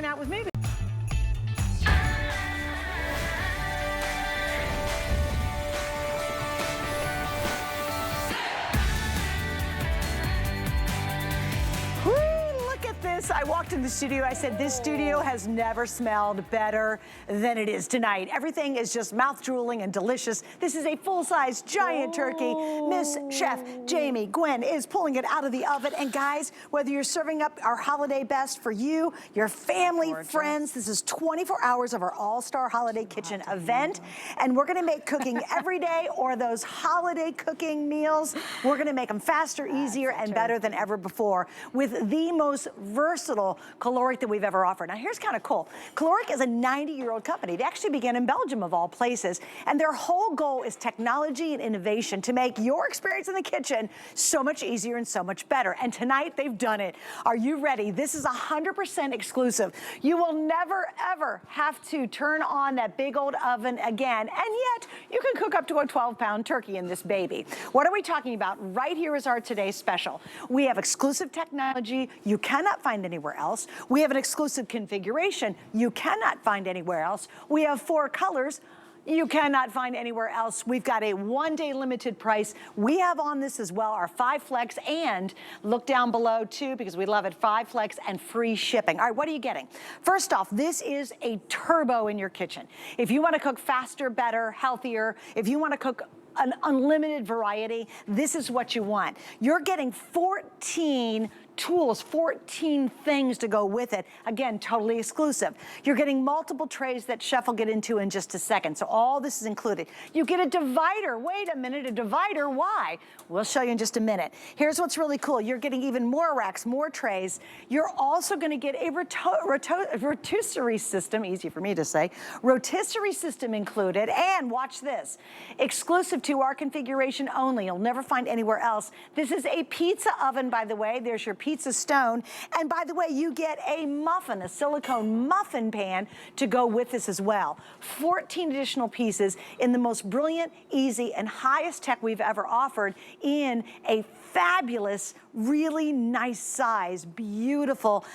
hanging out with me. I walked in the studio, I said, this studio has never smelled better than it is tonight. Everything is just mouth-drooling and delicious. This is a full-size giant turkey. Miss Chef Jamie Gwen is pulling it out of the oven. And guys, whether you're serving up our holiday best for you, your family, friends, this is 24 hours of our all-star holiday kitchen event. And we're gonna make cooking every day, or those holiday cooking meals, we're gonna make them faster, easier, and better than ever before with the most versatile Kalorik that we've ever offered. Now here's kind of cool. Kalorik is a 90-year-old company. They actually began in Belgium of all places, and their whole goal is technology and innovation to make your experience in the kitchen so much easier and so much better. And tonight they've done it. Are you ready? This is 100% exclusive. You will never ever have to turn on that big old oven again, and yet you can cook up to a 12-pound turkey in this baby. What are we talking about? Right here is our today's special. We have exclusive technology you cannot find anywhere else. We have an exclusive configuration you cannot find anywhere else. We have 4 colors you cannot find anywhere else. We've got a one-day limited price. We have on this as well our 5 Flex, and look down below too, because we love it, 5 Flex and free shipping. All right, what are you getting? First off, this is a turbo in your kitchen. If you want to cook faster, better, healthier, if you want to cook an unlimited variety, this is what you want. You're getting 14 tools, 14 things to go with it. Again, totally exclusive. You're getting multiple trays that Chef will get into in just a second. So all this is included. You get a divider. Wait a minute, a divider, why? We'll show you in just a minute. Here's what's really cool. You're getting even more racks, more trays. You're also gonna get a rotisserie system, easy for me to say, rotisserie system included, and watch this, exclusive to our configuration only. You'll never find anywhere else. This is a pizza oven, by the way. There's your pizza stone. And by the way, you get a muffin, a silicone muffin pan to go with this as well. 14 additional pieces in the most brilliant, easy, and highest tech we've ever offered in a fabulous, really nice size, beautiful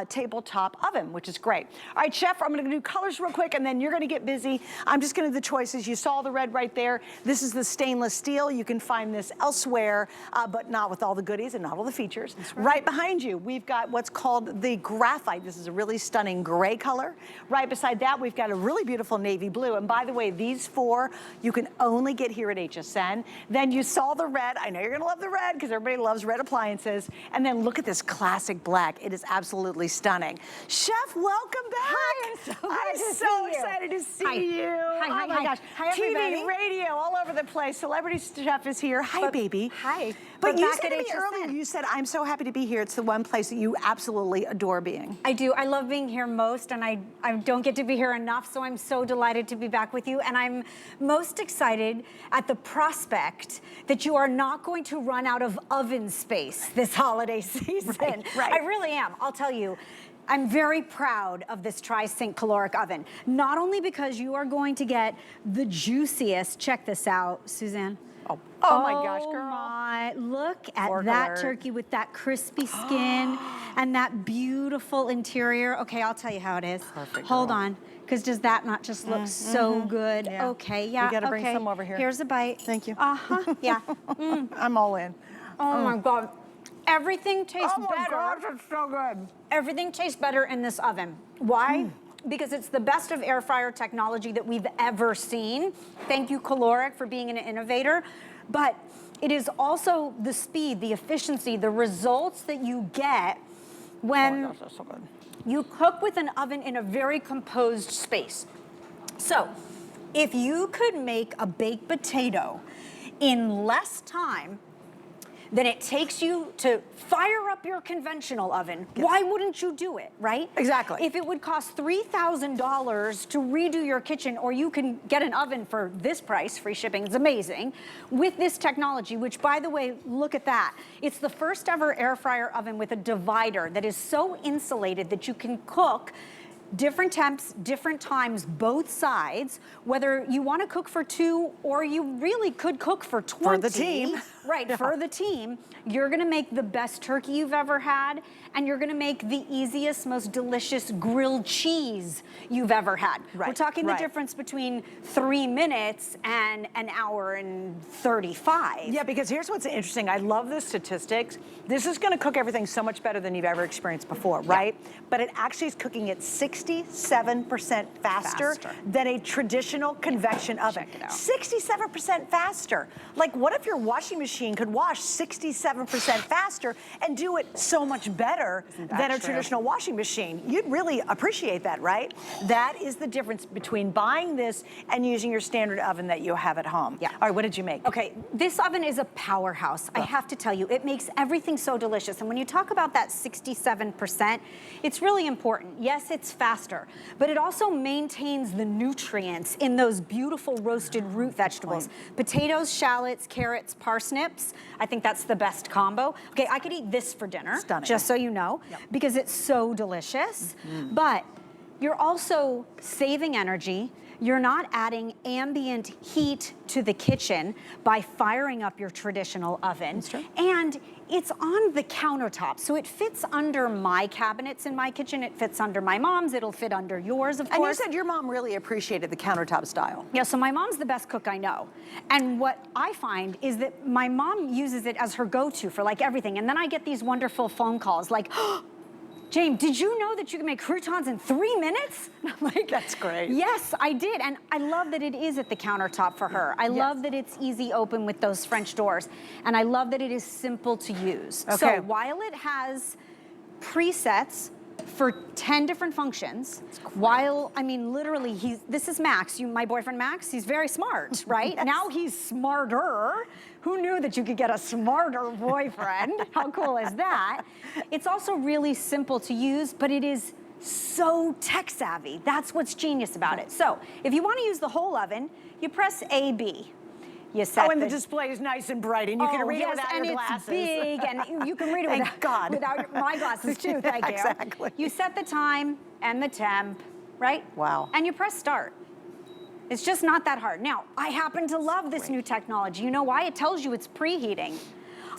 tabletop oven, which is great. All right, Chef, I'm gonna do colors real quick, and then you're gonna get busy. I'm just gonna do the choices. You saw the red right there. This is the stainless steel. You can find this elsewhere, but not with all the goodies and not all the features. Right behind you, we've got what's called the graphite. This is a really stunning gray color. Right beside that, we've got a really beautiful navy blue. And by the way, these 4 you can only get here at HSN. Then you saw the red. I know you're gonna love the red because everybody loves red appliances. And then look at this classic black. It is absolutely stunning. Chef, welcome back. Hi, I'm so excited to see you. Hi, oh my gosh. Hi, everybody. TV, radio, all over the place. Celebrity Chef is here. Hi, baby. Hi. But you said to me earlier, you said, I'm so happy to be here. It's the one place that you absolutely adore being. I do. I love being here most, and I don't get to be here enough, so I'm so delighted to be back with you. And I'm most excited at the prospect that you are not going to run out of oven space this holiday season. Right. I really am. I'll tell you. I'm very proud of this Tri-Sync Kalorik oven. Not only because you are going to get the juiciest, check this out, Suzanne. Oh my gosh, girl. My, look at Fork that alert. turkey with that crispy skin and that beautiful interior. Okay, I'll tell you how it is. Perfect, Hold girl. on, because does that not just look so good? Yeah. Okay, yeah, You gotta bring some over here. Here's a bite. Thank you. Uh-huh, yeah. I'm all in. Oh my God. Everything tastes better. Oh my gosh, it's so good. Everything tastes better in this oven. Why? Because it's the best of air fryer technology that we've ever seen. Thank you, Kalorik, for being an innovator. But it is also the speed, the efficiency, the results that you get when Oh my gosh, that's so good. you cook with an oven in a very composed space. So, if you could make a baked potato in less time than it takes you to fire up your conventional oven, why wouldn't you do it, right? Exactly. If it would cost $3,000 to redo your kitchen, or you can get an oven for this price, free shipping, it's amazing, with this technology, which, by the way, look at that. It's the first ever air fryer oven with a divider that is so insulated that you can cook different temps, different times, both sides, whether you want to cook for 2 or you really could cook for 20. For the team. Right, for the team. You're gonna make the best turkey you've ever had, and you're gonna make the easiest, most delicious grilled cheese you've ever had. Right, we're talking the difference between 3 minutes and an hour and 35. Yeah, because here's what's interesting. I love the statistics. This is gonna cook everything so much better than you've ever experienced before, right? But it actually is cooking it 67% faster than a traditional convection oven. Check it out. 67% faster. Like, what if your washing machine could wash 67% faster and do it so much better than a traditional washing machine? You'd really appreciate that, right? That is the difference between buying this and using your standard oven that you have at home. Yeah. All right, what did you make? Okay, this oven is a powerhouse. I have to tell you, it makes everything so delicious. And when you talk about that 67%, it's really important. Yes, it's faster, but it also maintains the nutrients in those beautiful roasted root vegetables. Potatoes, shallots, carrots, parsnips. I think that's the best combo. Okay, I could eat this for dinner, just so you know, because it's so delicious. But you're also saving energy. You're not adding ambient heat to the kitchen by firing up your traditional oven. That's true. And it's on the countertop, so it fits under my cabinets in my kitchen. It fits under my mom's. It'll fit under yours, of course. And you said your mom really appreciated the countertop style. Yeah, so my mom's the best cook I know. And what I find is that my mom uses it as her go-to for like everything. And then I get these wonderful phone calls like, oh, James, did you know that you can make croutons in 3 minutes? And I'm like, that's great. Yes, I did. And I love that it is at the countertop for her. I love that it's easy open with those French doors. And I love that it is simple to use. Okay. So while it has presets for 10 different functions, while, I mean, literally, this is Max, my boyfriend Max, he's very smart, right? Yes. Now he's smarter. Who knew that you could get a smarter boyfriend? How cool is that? It's also really simple to use, but it is so tech savvy. That's what's genius about it. So if you want to use the whole oven, you press A-B. You set and the display is nice and bright, and you can read it without your glasses. And it's big, and you can read it without my glasses too, thank you. Exactly. You set the time and the temp, right? Wow. And you press start. It's just not that hard. Now, I happen to love this new technology. You know why? It tells you it's preheating.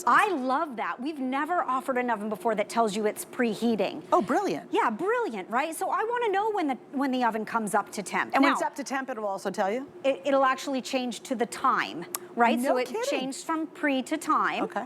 I love that. We've never offered an oven before that tells you it's preheating. Oh, brilliant. Yeah, brilliant, right? So I want to know when the oven comes up to temp. And now, when it's up to temp, it'll also tell you? It'll actually change to the time, right? No so it kidding. changed from pre to time. Okay.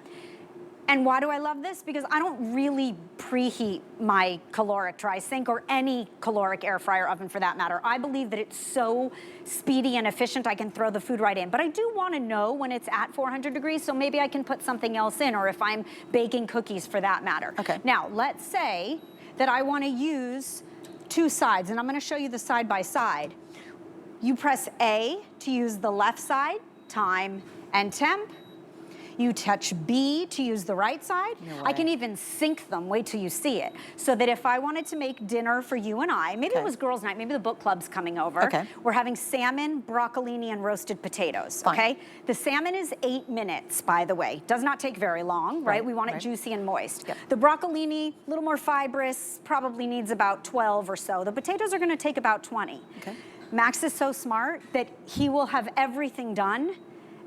And why do I love this? Because I don't really preheat my Kalorik dry sink or any Kalorik air fryer oven for that matter. I believe that it's so speedy and efficient I can throw the food right in. But I do want to know when it's at 400 degrees, so maybe I can put something else in, or if I'm baking cookies for that matter. Okay. Now, let's say that I want to use 2 sides, and I'm going to show you the side by side. You press A to use the left side, time and temp. You touch B to use the right side. No I can way. even sync them, wait till you see it. So that if I wanted to make dinner for you and I, maybe it was girls' night, maybe the book club's coming over. Okay. We're having salmon, broccolini, and roasted potatoes, Fine. okay? The salmon is 8 minutes, by the way. Does not take very long, right? We want it right. juicy and moist. Yep. The broccolini, a little more fibrous, probably needs about 12 or so. The potatoes are gonna take about 20. Okay. Max is so smart that he will have everything done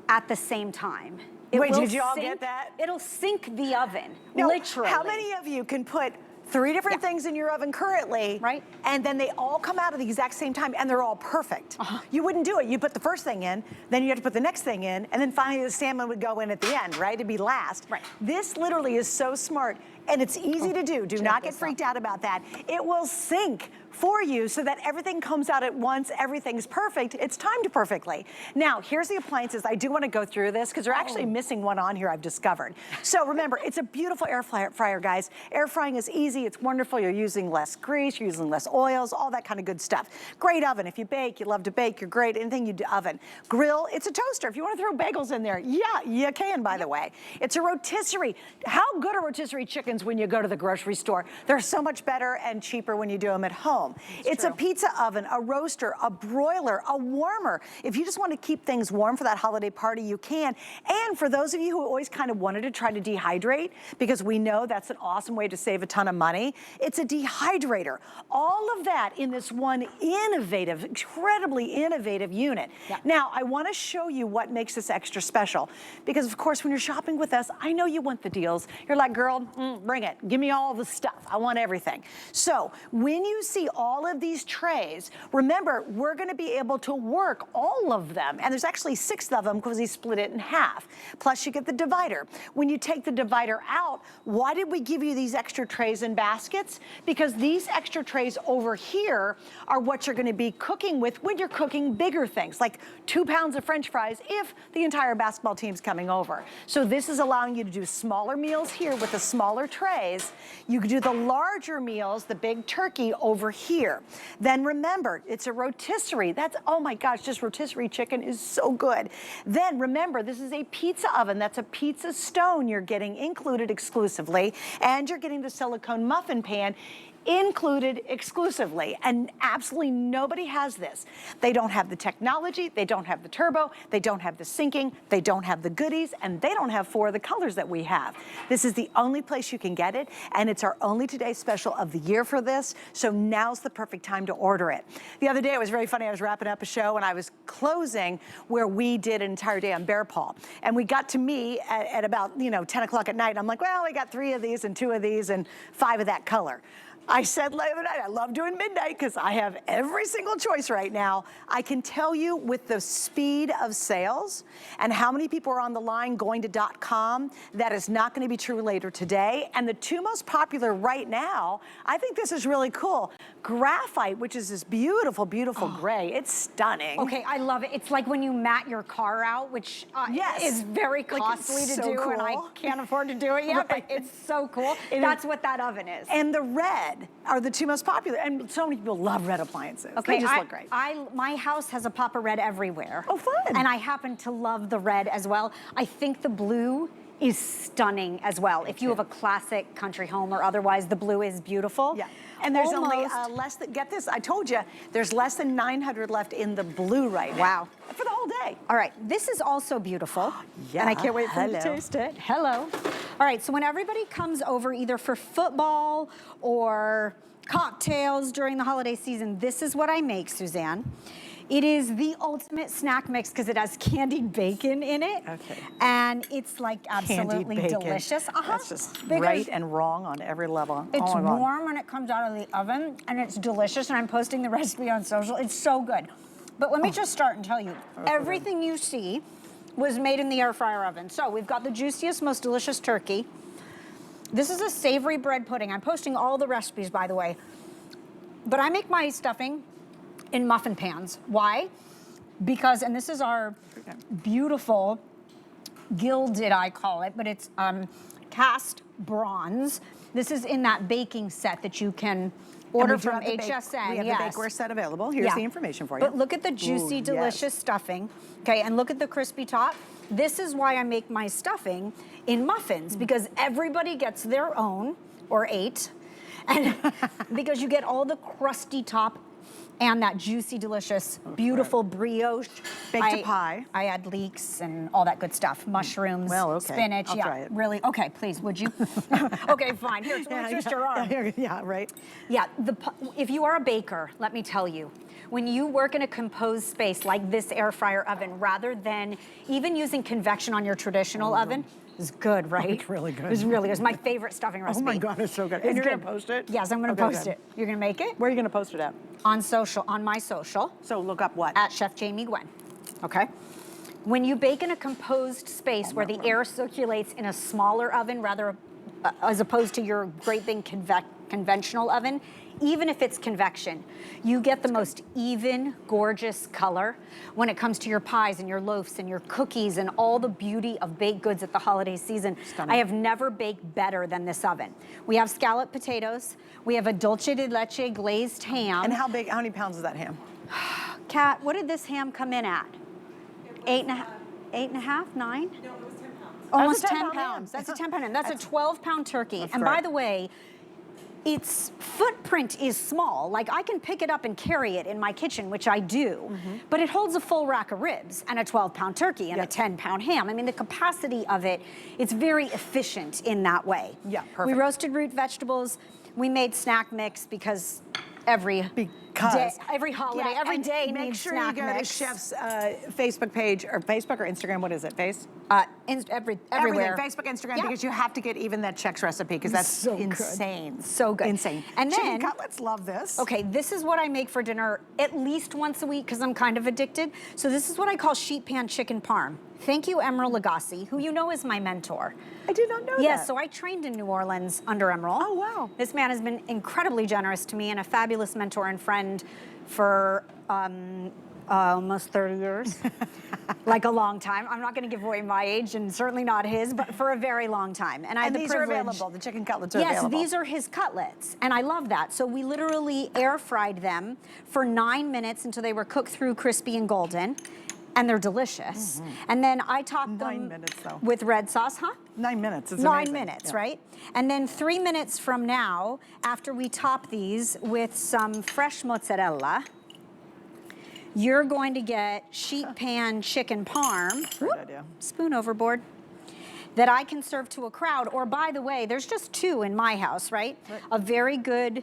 at the same time. Wait, will did you all sync- get that? It'll sync the oven, Now, literally. how many of you can put 3 different things in your oven currently, Right. and then they all come out at the exact same time, and they're all perfect? You wouldn't do it. You put the first thing in, then you have to put the next thing in, and then finally the salmon would go in at the end, right? It'd be last. Right. This literally is so smart, and it's easy to do. Do not get freaked out about that. It will sync for you so that everything comes out at once, everything's perfect. It's timed perfectly. Now, here's the appliances. I do want to go through this because they're actually missing one on here I've discovered. So remember, it's a beautiful air fryer, guys. Air frying is easy, it's wonderful. You're using less grease, you're using less oils, all that kind of good stuff. Great oven. If you bake, you love to bake, you're great. Anything you do oven. Grill, it's a toaster. If you want to throw bagels in there, yeah, you can, by the way. It's a rotisserie. How good are rotisserie chickens when you go to the grocery store? They're so much better and cheaper when you do them at home. home. It's a pizza oven, a roaster, a broiler, a warmer. If you just want to keep things warm for that holiday party, you can. And for those of you who always kind of wanted to try to dehydrate, because we know that's an awesome way to save a ton of money, it's a dehydrator. All of that in this one innovative, incredibly innovative unit. Yeah. Now, I want to show you what makes this extra special, because of course, when you're shopping with us, I know you want the deals. You're like, girl, bring it. Give me all the stuff. I want everything. So when you see all of these trays, remember, we're going to be able to work all of them. And there's actually 6 of them because he split it in half. Plus you get the divider. When you take the divider out, why did we give you these extra trays and baskets? Because these extra trays over here are what you're going to be cooking with when you're cooking bigger things, like 2 pounds of French fries if the entire basketball team's coming over. So this is allowing you to do smaller meals here with the smaller trays. You can do the larger meals, the big turkey over here. Then remember, it's a rotisserie. That's, oh my gosh, just rotisserie chicken is so good. Then remember, this is a pizza oven. That's a pizza stone you're getting included exclusively, and you're getting the silicone muffin pan included exclusively, and absolutely nobody has this. They don't have the technology, they don't have the turbo, they don't have the syncing, they don't have the goodies, and they don't have 4 of the colors that we have. This is the only place you can get it, and it's our only today special of the year for this, so now's the perfect time to order it. The other day, it was very funny, I was wrapping up a show and I was closing where we did an entire day on bear paw, and we got to me at about, 10 o'clock at night, and I'm like, well, we got 3 of these and 2 of these and 5 of that color. I said the other night, I love doing midnight because I have every single choice right now. I can tell you with the speed of sales and how many people are on the line going to .com, that is not going to be true later today. And the 2 most popular right now, I think this is really cool. Graphite, which is this beautiful, beautiful gray. It's stunning. Okay, I love it. It's like when you mat your car out, which yes. is very costly to do, and I can't afford to do it yet, Right. but it's so cool. That's what that oven is. And the red are the 2 most popular, and so many people love red appliances. Okay, they just look great. My house has a pop of red everywhere. Oh, fun. And I happen to love the red as well. I think the blue is stunning as well. If you have a classic country home or otherwise, the blue is beautiful. Yeah. And there's only Almost. get this, I told you, there's less than 900 left in the blue right now. Wow. For the whole day. All right, this is also beautiful. Yeah, and I can't wait for you to hello. taste it. Hello. All right, so when everybody comes over either for football or cocktails during the holiday season, this is what I make, Suzanne. It is the ultimate snack mix because it has candied bacon in it. Okay. And it's like absolutely Candied bacon. delicious. That's just Because right and wrong on every level. it's oh my God. warm when it comes out of the oven, and it's delicious, and I'm posting the recipe on social. It's so good. But let me just start and tell you, everything you see was made in the air fryer oven. So we've got the juiciest, most delicious turkey. This is a savory bread pudding. I'm posting all the recipes, by the way. But I make my stuffing in muffin pans. Why? Because, and this is our beautiful gilded, I call it, but it's cast bronze. This is in that baking set that you can order from HSN. We have the bakeware set available. Here's the information for you. But look at the juicy, delicious stuffing. Okay, and look at the crispy top. This is why I make my stuffing in muffins, because everybody gets their own, or 8, and because you get all the crusty top and that juicy, delicious, beautiful brioche. Baked to pie. I add leeks and all that good stuff. Mushrooms, spinach. I'll try it. Really? Okay, please, would you? Okay, fine. Here, twist your arm. Yeah, right. Yeah, if you are a baker, let me tell you, when you work in a composed space like this air fryer oven, rather than even using convection on your traditional oven, it's good, right? It's really good. It's really good. It's my favorite stuffing recipe. Oh my God, it's so good. And you're gonna post it? Yes, I'm gonna post it. You're gonna make it? Where are you gonna post it at? On social, on my social. So look up what? At Chef Jamie Gwen, okay? When you bake in a composed space where the air circulates in a smaller oven rather as opposed to your great big conventional oven, even if it's convection, you get the most even, gorgeous color when it comes to your pies and your loaves and your cookies and all the beauty of baked goods at the holiday season. Stunning. I have never baked better than this oven. We have scalloped potatoes. We have a dulce de leche glazed ham. And how many pounds is that ham? Kat, what did this ham come in at? 8.5, 9? No, it was 10 pounds. Almost That's a 10 10-pound pounds. ham. That's a 10-pound ham. That's a 12-pound turkey. That's And great. by the way, its footprint is small. Like I can pick it up and carry it in my kitchen, which I do, but it holds a full rack of ribs and a 12-pound turkey and a 10-pound ham. I mean, the capacity of it, it's very efficient in that way. Yeah, perfect. We roasted root vegetables. We made snack mix because every day, every holiday, every day needs snack mix. Make sure you go to Chef's Facebook page, or Facebook or Instagram, what is it, Face? Everywhere. Everything, Facebook, Instagram, because you have to get even that Chex recipe, because that's so insane. Good. So good. Insane. And then, chicken cutlets, love this. Okay, this is what I make for dinner at least once a week, because I'm kind of addicted. So this is what I call sheet pan chicken parm. Thank you, Emeril Lagasse, who you know is my mentor. I did not know that. Yes, so I trained in New Orleans under Emeril. Oh, wow. This man has been incredibly generous to me and a fabulous mentor and friend for almost 30 years. Like a long time. I'm not going to give away my age and certainly not his, but for a very long time. And I had the these privilege. are available, the chicken cutlets are available. Yes, these are his cutlets, and I love that. So we literally air fried them for 9 minutes until they were cooked through crispy and golden. And they're delicious. And then I topped them 9 minutes, though. with red sauce, 9 minutes, it's 9 amazing. minutes, right? And then 3 minutes from now, after we top these with some fresh mozzarella, you're going to get sheet pan chicken parm. Great idea. Spoon overboard. That I can serve to a crowd. Or by the way, there's just 2 in my house, right? A very good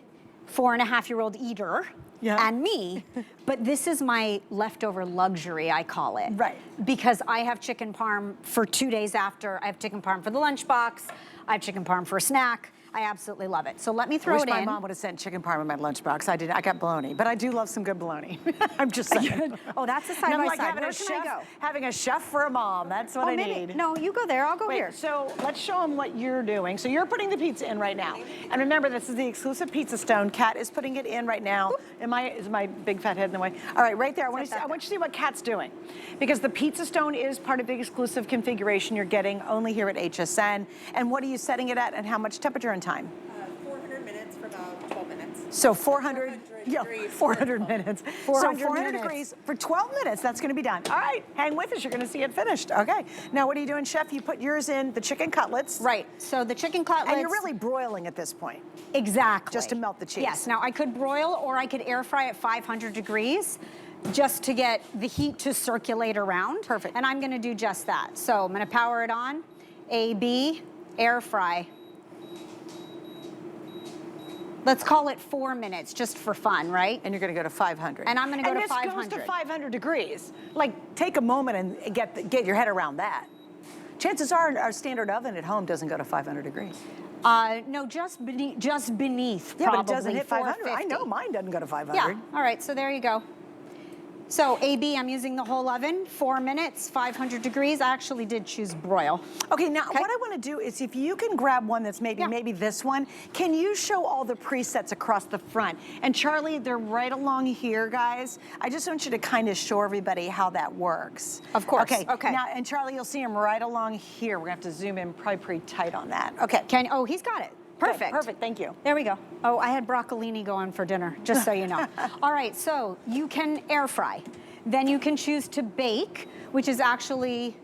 4.5-year-old eater. Yeah. And me, but this is my leftover luxury, I call it. Right. Because I have chicken parm for 2 days after. I have chicken parm for the lunchbox. I have chicken parm for a snack. I absolutely love it. So let me throw it in. I wish my mom would have sent chicken parm in my lunchbox. I didn't. I got bologna, but I do love some good bologna. I'm just saying. Oh, that's a side And I'm by like side. Where can I go? having a chef for a mom. That's what I need. No, you go there. I'll go Wait, here. so let's show them what you're doing. So you're putting the pizza in right now. And remember, this is the exclusive pizza stone. Kat is putting it in right now. Is my big fat head in the way? All right, right there. I want you to see what Kat's doing. Because the pizza stone is part of the exclusive configuration you're getting only here at HSN. And what are you setting it at and how much temperature and time? 400 minutes for about 12 minutes. So 400 degrees 400 minutes. 400 so 400 minutes. degrees for 12 minutes. That's going to be done. All right, hang with us. You're going to see it finished. Okay. Now, what are you doing, Chef? You put yours in the chicken cutlets. Right. So the chicken cutlets. And you're really broiling at this point. Exactly. Just to melt the cheese. Yes. Now I could broil or I could air fry at 500 degrees just to get the heat to circulate around. Perfect. And I'm going to do just that. So I'm going to power it on. A/B, air fry. Let's call it 4 minutes just for fun, right? And you're going to go to 500. And I'm going to go to 500. And this goes to 500 degrees. Like, take a moment and get your head around that. Chances are our standard oven at home doesn't go to 500 degrees. No, just beneath. Yeah, probably but it doesn't hit 500. I 450. know mine doesn't go to 500. Yeah. All right. So there you go. So AB, I'm using the whole oven, 4 minutes, 500 degrees. I actually did choose broil. Okay, now what I want to do is if you can grab one that's maybe this one, can you show all the presets across the front? And Charlie, they're right along here, guys. I just want you to kind of show everybody how that works. Of course. Okay. Okay. Now, and Charlie, you'll see them right along here. We're going to have to zoom in probably pretty tight on that. Okay. Oh, he's got it. Perfect. Good, perfect, thank you. There we go. Oh, I had broccolini going for dinner, just so you know. All right, so you can air fry. Then you can choose to bake, which is actually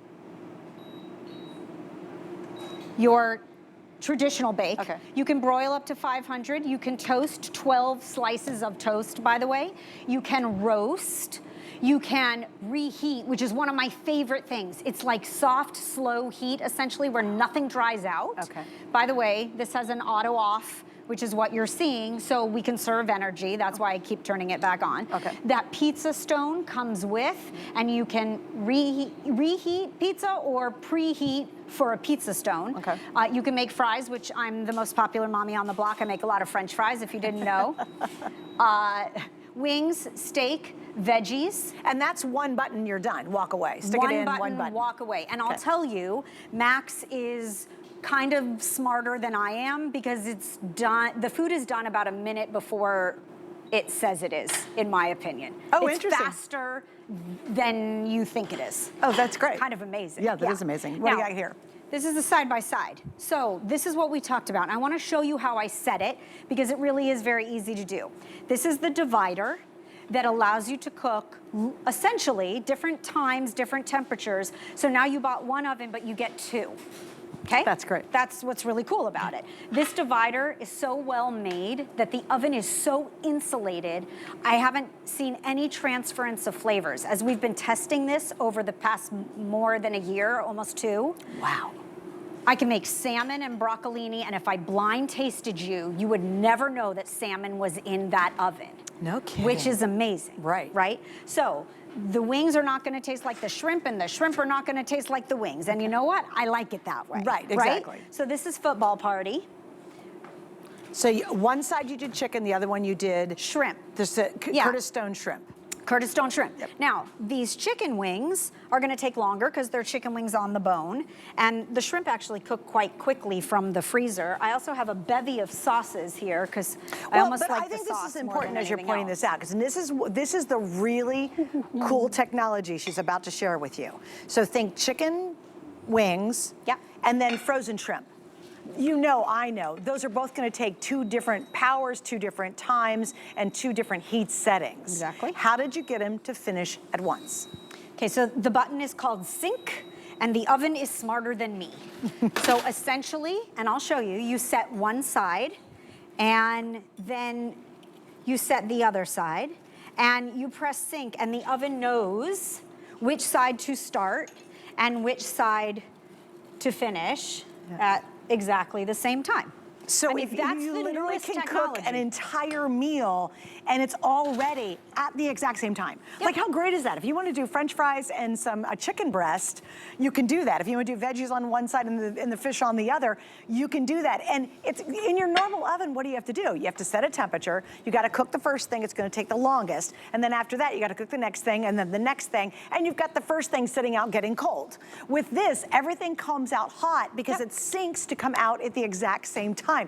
your traditional bake. Okay. You can broil up to 500. You can toast 12 slices of toast, by the way. You can roast. You can reheat, which is one of my favorite things. It's like soft, slow heat, essentially, where nothing dries out. Okay. By the way, this has an auto off, which is what you're seeing, so we conserve energy. That's why I keep turning it back on. Okay. That pizza stone comes with, and you can reheat pizza or preheat for a pizza stone. Okay. You can make fries, which I'm the most popular mommy on the block. I make a lot of French fries, if you didn't know. Wings, steak, veggies. And that's one button, you're done. Walk away. Stick it in, one button. Walk away. And I'll tell you, Maxx is kind of smarter than I am because it's done, the food is done about a minute before it says it is, in my opinion. Oh, it's interesting. faster than you think it is. Oh, that's great. Kind of amazing. Yeah, that is amazing. What do you got here? This is the side-by-side. So this is what we talked about. And I want to show you how I set it because it really is very easy to do. This is the divider that allows you to cook essentially different times, different temperatures. So now you bought one oven, but you get two. Okay? That's great. That's what's really cool about it. This divider is so well made that the oven is so insulated. I haven't seen any transference of flavors. As we've been testing this over the past more than a year, almost 2. Wow. I can make salmon and broccolini, and if I blind tasted you, you would never know that salmon was in that oven. No kidding. Which is amazing. Right. Right? So, the wings are not gonna taste like the shrimp, and the shrimp are not gonna taste like the wings. And you know what? I like it that way. Right, exactly. So this is football party. So one side you did chicken, the other one you did Shrimp. This Yeah. Curtis Stone shrimp. Curtis Stone shrimp. Yep. Now, these chicken wings are gonna take longer because they're chicken wings on the bone, and the shrimp actually cook quite quickly from the freezer. I also have a bevy of sauces here because I almost but like I think the this sauce is more important than as you're anything pointing else. this out, because this is the really cool technology she's about to share with you. So think chicken wings, Yeah. and then frozen shrimp. You know, I know, those are both gonna take 2 different powers, 2 different times, and 2 different heat settings. Exactly. How did you get them to finish at once? Okay, so the button is called sync, and the oven is smarter than me. So essentially, and I'll show you, you set one side, and then you set the other side, and you press sync, and the oven knows which side to start and which side to finish at exactly the same time. So I mean, if that's you the literally newest can technology. cook an entire meal and it's all ready at the exact same time. Yep. Like, how great is that? If you want to do French fries and a chicken breast, you can do that. If you want to do veggies on one side and the fish on the other, you can do that. And it's in your normal oven. What do you have to do? You have to set a temperature. You got to cook the first thing. It's going to take the longest, and then after that, you got to cook the next thing, and then the next thing, and you've got the first thing sitting out getting cold. With this, everything comes out hot because it syncs to come out at the exact same time.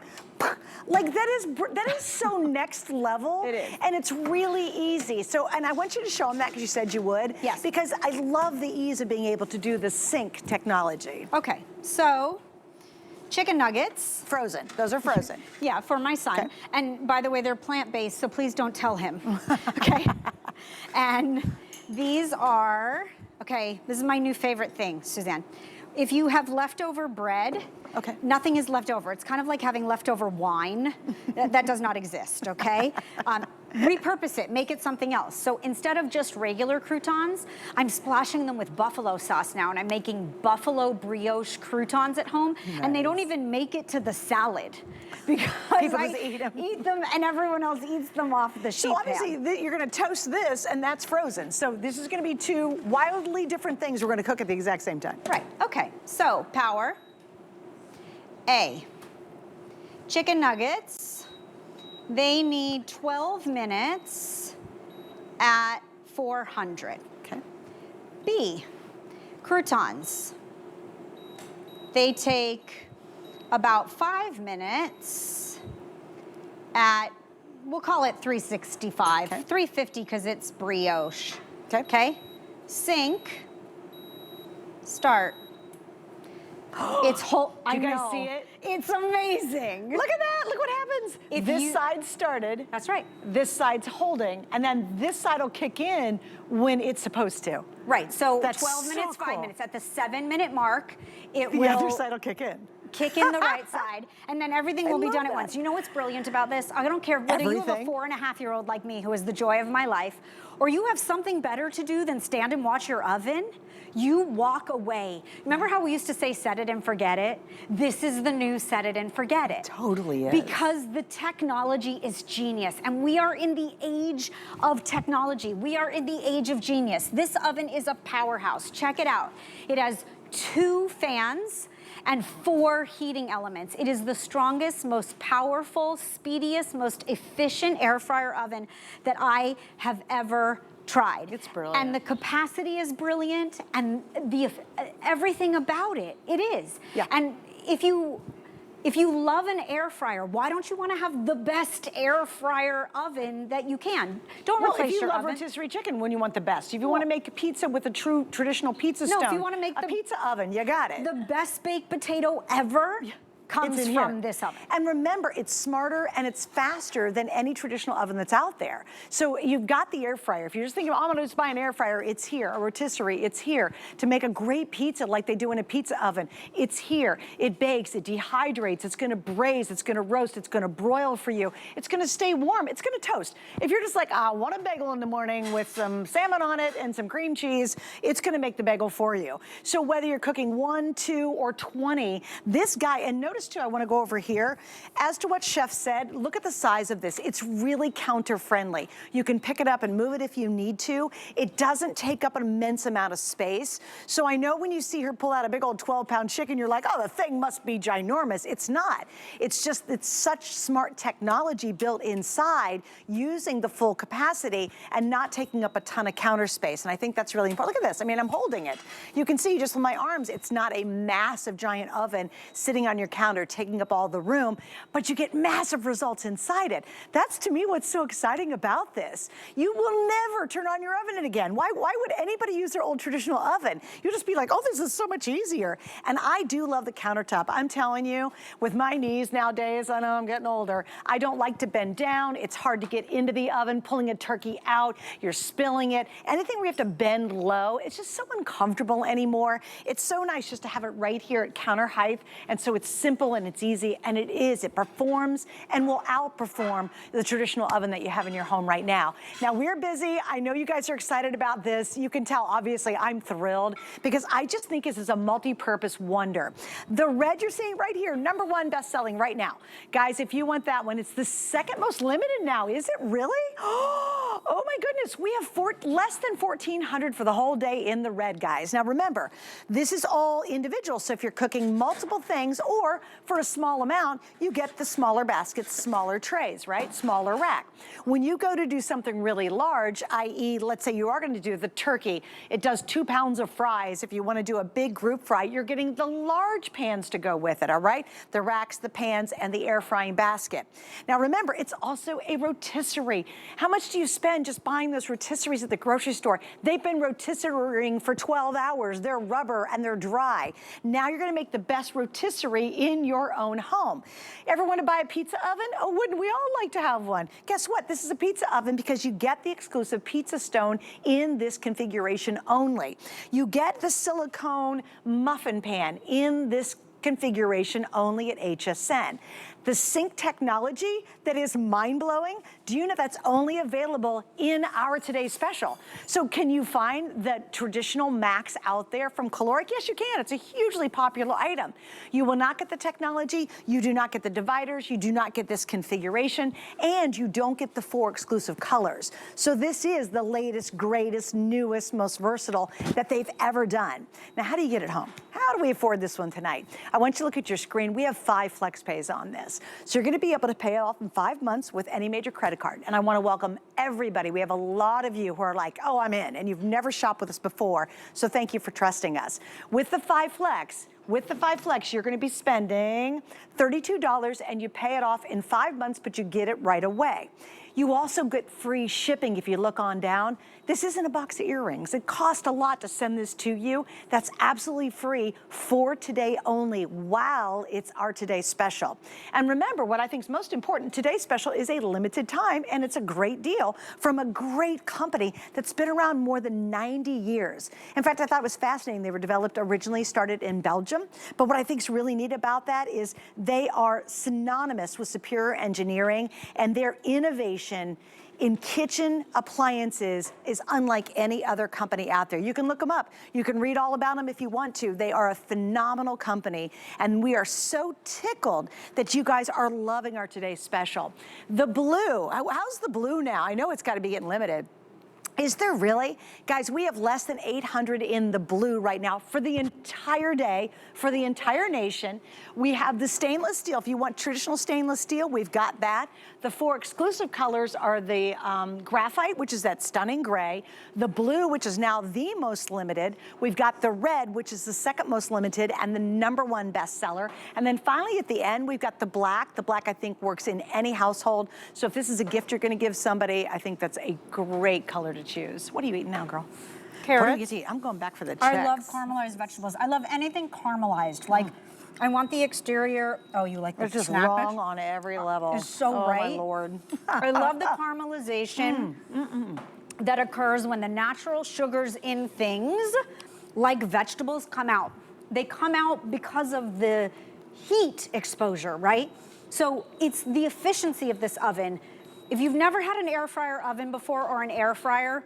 Like, that is so next level. It is. And it's really easy. So, and I want you to show them that because you said you would. Yes. Because I love the ease of being able to do the sync technology. Okay, so chicken nuggets. Frozen. Those are frozen. Yeah, for my son. Okay. And by the way, they're plant-based, so please don't tell him, okay? And these are, okay, this is my new favorite thing, Suzanne. If you have leftover bread, Okay. nothing is left over. It's kind of like having leftover wine. That does not exist, okay? Repurpose it, make it something else. So instead of just regular croutons, I'm splashing them with buffalo sauce now, and I'm making buffalo brioche croutons at home, and they don't even make it to the salad because People I just eat 'em. and everyone else eats them off the sheet So obviously, pan. you're going to toast this, and that's frozen. So this is going to be 2 wildly different things we're going to cook at the exact same time. Right, okay, so power, A, chicken nuggets, they need 12 minutes at 400. Okay. B, croutons, they take about 5 minutes at, we'll call it 365, Okay. 350 because it's brioche. Okay. Okay, sync, start. It's whole. I you guys know. see it? It's amazing. Look at that. Look what happens. If This you- side started. That's right. This side's holding, and then this side will kick in when it's supposed to. Right. So That's 12 so minutes, 5 cool. minutes. At the 7-minute mark, it The will other side will kick in. kick in the right side, and then everything will be love done at that. once. You know what's brilliant about this? I don't care whether you have a Everything. 4.5-year-old like me who is the joy of my life, or you have something better to do than stand and watch your oven. You walk away. Remember how we used to say set it and forget it? This is the new set it and forget it. Totally is. Because the technology is genius, and we are in the age of technology. We are in the age of genius. This oven is a powerhouse. Check it out. It has 2 fans and 4 heating elements. It is the strongest, most powerful, speediest, most efficient air fryer oven that I have ever tried. It's brilliant. And the capacity is brilliant, and everything about it, it is. Yeah. And if you love an air fryer, why don't you want to have the best air fryer oven that you can? Don't Well, replace if you your love oven. rotisserie chicken when you want the best, if you want to make pizza with a true traditional pizza No, if stone, you wanna make a the- pizza oven, you got it. The best baked potato ever? comes It's in here. from this oven. And remember, it's smarter and it's faster than any traditional oven that's out there. So you've got the air fryer. If you're just thinking, oh, I'm gonna just buy an air fryer, it's here. A rotisserie, it's here. To make a great pizza like they do in a pizza oven, it's here. It bakes, it dehydrates, it's gonna braise, it's gonna roast, it's gonna broil for you. It's gonna stay warm, it's gonna toast. If you're just like, I want a bagel in the morning with some salmon on it and some cream cheese, it's gonna make the bagel for you. So whether you're cooking 1, 2, or 20, this guy, and notice too, I wanna go over here, as to what Chef said, look at the size of this. It's really counter friendly. You can pick it up and move it if you need to. It doesn't take up an immense amount of space. So I know when you see her pull out a big old 12-pound chicken, you're like, oh, the thing must be ginormous. It's not. It's just, it's such smart technology built inside, using the full capacity and not taking up a ton of counter space. And I think that's really important. Look at this. I mean, I'm holding it. You can see just with my arms, it's not a massive giant oven sitting on your counter, taking up all the room, but you get massive results inside it. That's, to me, what's so exciting about this. You will never turn on your oven again. Why would anybody use their old traditional oven? You'll just be like, oh, this is so much easier. And I do love the countertop. I'm telling you, with my knees nowadays, I know I'm getting older, I don't like to bend down. It's hard to get into the oven, pulling a turkey out, you're spilling it. Anything where you have to bend low, it's just so uncomfortable anymore. It's so nice just to have it right here at counter height. And so it's simple and it's easy, and it is. It performs and will outperform the traditional oven that you have in your home right now. Now, we're busy. I know you guys are excited about this. You can tell, obviously, I'm thrilled because I just think this is a multi-purpose wonder. The red you're seeing right here, #1 best-selling right now. Guys, if you want that one, it's the second most limited now. Is it really? Oh my goodness, we have less than 1,400 for the whole day in the red, guys. Now remember, this is all individual, so if you're cooking multiple things or for a small amount, you get the smaller baskets, smaller trays, right? Smaller rack. When you go to do something really large, i.e., let's say you are going to do the turkey, it does 2 pounds of fries. If you want to do a big group fry, you're getting the large pans to go with it, all right? The racks, the pans, and the air frying basket. Now remember, it's also a rotisserie. How much do you spend just buying those rotisseries at the grocery store? They've been rotisserieing for 12 hours. They're rubber and they're dry. Now you're gonna make the best rotisserie in your own home. Ever want to buy a pizza oven? Oh, wouldn't we all like to have one? Guess what? This is a pizza oven because you get the exclusive pizza stone in this configuration only. You get the silicone muffin pan in this configuration only at HSN. The sync technology that is mind-blowing, do you know that's only available in our today's special? So can you find the traditional Maxx out there from Kalorik? Yes, you can. It's a hugely popular item. You will not get the technology, you do not get the dividers, you do not get this configuration, and you don't get the 4 exclusive colors. So this is the latest, greatest, newest, most versatile that they've ever done. Now, how do you get it home? How do we afford this one tonight? I want you to look at your screen. We have 5 flex pays on this. So you're gonna be able to pay it off in 5 months with any major credit card. And I wanna welcome everybody. We have a lot of you who are like, oh, I'm in, and you've never shopped with us before. So thank you for trusting us. With the 5 flex, you're gonna be spending $32 and you pay it off in 5 months, but you get it right away. You also get free shipping if you look on down. This isn't a box of earrings. It cost a lot to send this to you. That's absolutely free for today only while it's our today special. And remember, what I think is most important, today's special is a limited time and it's a great deal from a great company that's been around more than 90 years. In fact, I thought it was fascinating. They were originally started in Belgium, but what I think is really neat about that is they are synonymous with superior engineering, and their innovation in kitchen appliances is unlike any other company out there. You can look them up. You can read all about them if you want to. They are a phenomenal company, and we are so tickled that you guys are loving our today's special. The blue, how's the blue now? I know it's got to be getting limited. Is there really? Guys, we have less than 800 in the blue right now for the entire day, for the entire nation. We have the stainless steel. If you want traditional stainless steel, we've got that. The 4 exclusive colors are the graphite, which is that stunning gray, the blue, which is now the most limited. We've got the red, which is the second most limited and the #1 bestseller. And then finally at the end, we've got the black. The black, I think, works in any household. So if this is a gift you're gonna give somebody, I think that's a great color to choose. What are you eating now, girl? Carrots. What do you eat? I'm going back for the checks. I love caramelized vegetables. I love anything caramelized. Like, I want the exterior. Oh, you like the It's just snap wrong it? on every level. It's so oh, right. my Lord. I love the caramelization that occurs when the natural sugars in things like vegetables come out. They come out because of the heat exposure, right? So it's the efficiency of this oven. If you've never had an air fryer oven before or an air fryer,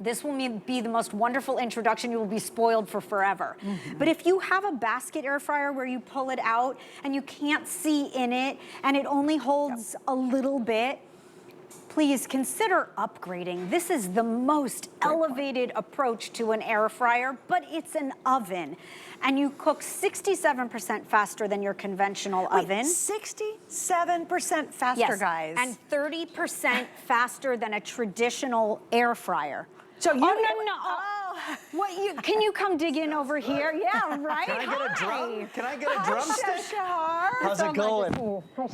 this will be the most wonderful introduction. You will be spoiled for forever. But if you have a basket air fryer where you pull it out and you can't see in it and it only holds a little bit, please consider upgrading. This is the most elevated approach to an air fryer, but it's an oven. And you cook 67% faster than your conventional oven. 67% faster, guys. And 30% faster than a traditional air fryer. So you Can you come dig in over here? Yeah, right. Can I get a drum? Can I get a Hi, drumstick? Cheshire. How's it going?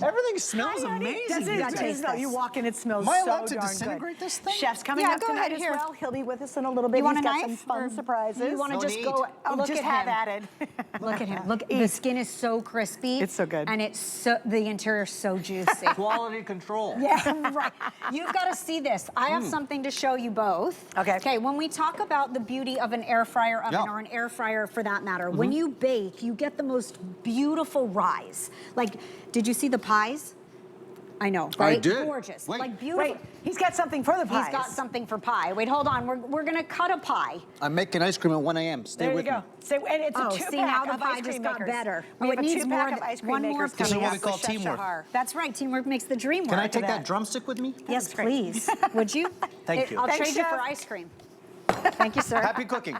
Everything smells Hi, honey. amazing. Does it? these Does it days. smell? You walk in, it smells Am I so allowed to darn disintegrate good. this thing? Chef's coming Yeah, up go tonight ahead, as here. well. He'll be with us in a little bit. You want He's a got knife? some fun Or surprises. you want to No just need. go? Oh, look just at have him. at it. Look at him. Look, the skin is so crispy. It's so good. And it's so, the interior is so juicy. Quality control. Yeah, right. You've got to see this. I have something to show you both. Okay. Okay, when we talk about the beauty of an air fryer oven Yeah. or an air fryer for that matter, when you bake, you get the most beautiful rise. Like, did you see the pies? I know, right? did. Gorgeous. Wait. Like beautiful. Wait, he's got something for the pies. He's got something for pie. Wait, hold on. We're going to cut a pie. I'm making ice cream at 1 a.m. Stay There you with go. me. So, and it's a Oh, two-pack see, now the of pie ice cream just got makers. better. We Oh, have it a needs two-pack more of ice cream one more makers piece. coming This is what up we call with Chef teamwork. Shahar. That's right. Teamwork makes the dream work. Can I take that. that drumstick with me? Yes, please. Would you? Thank you. I'll Thanks, trade you for Chef. ice cream. Thank you, sir. Happy cooking.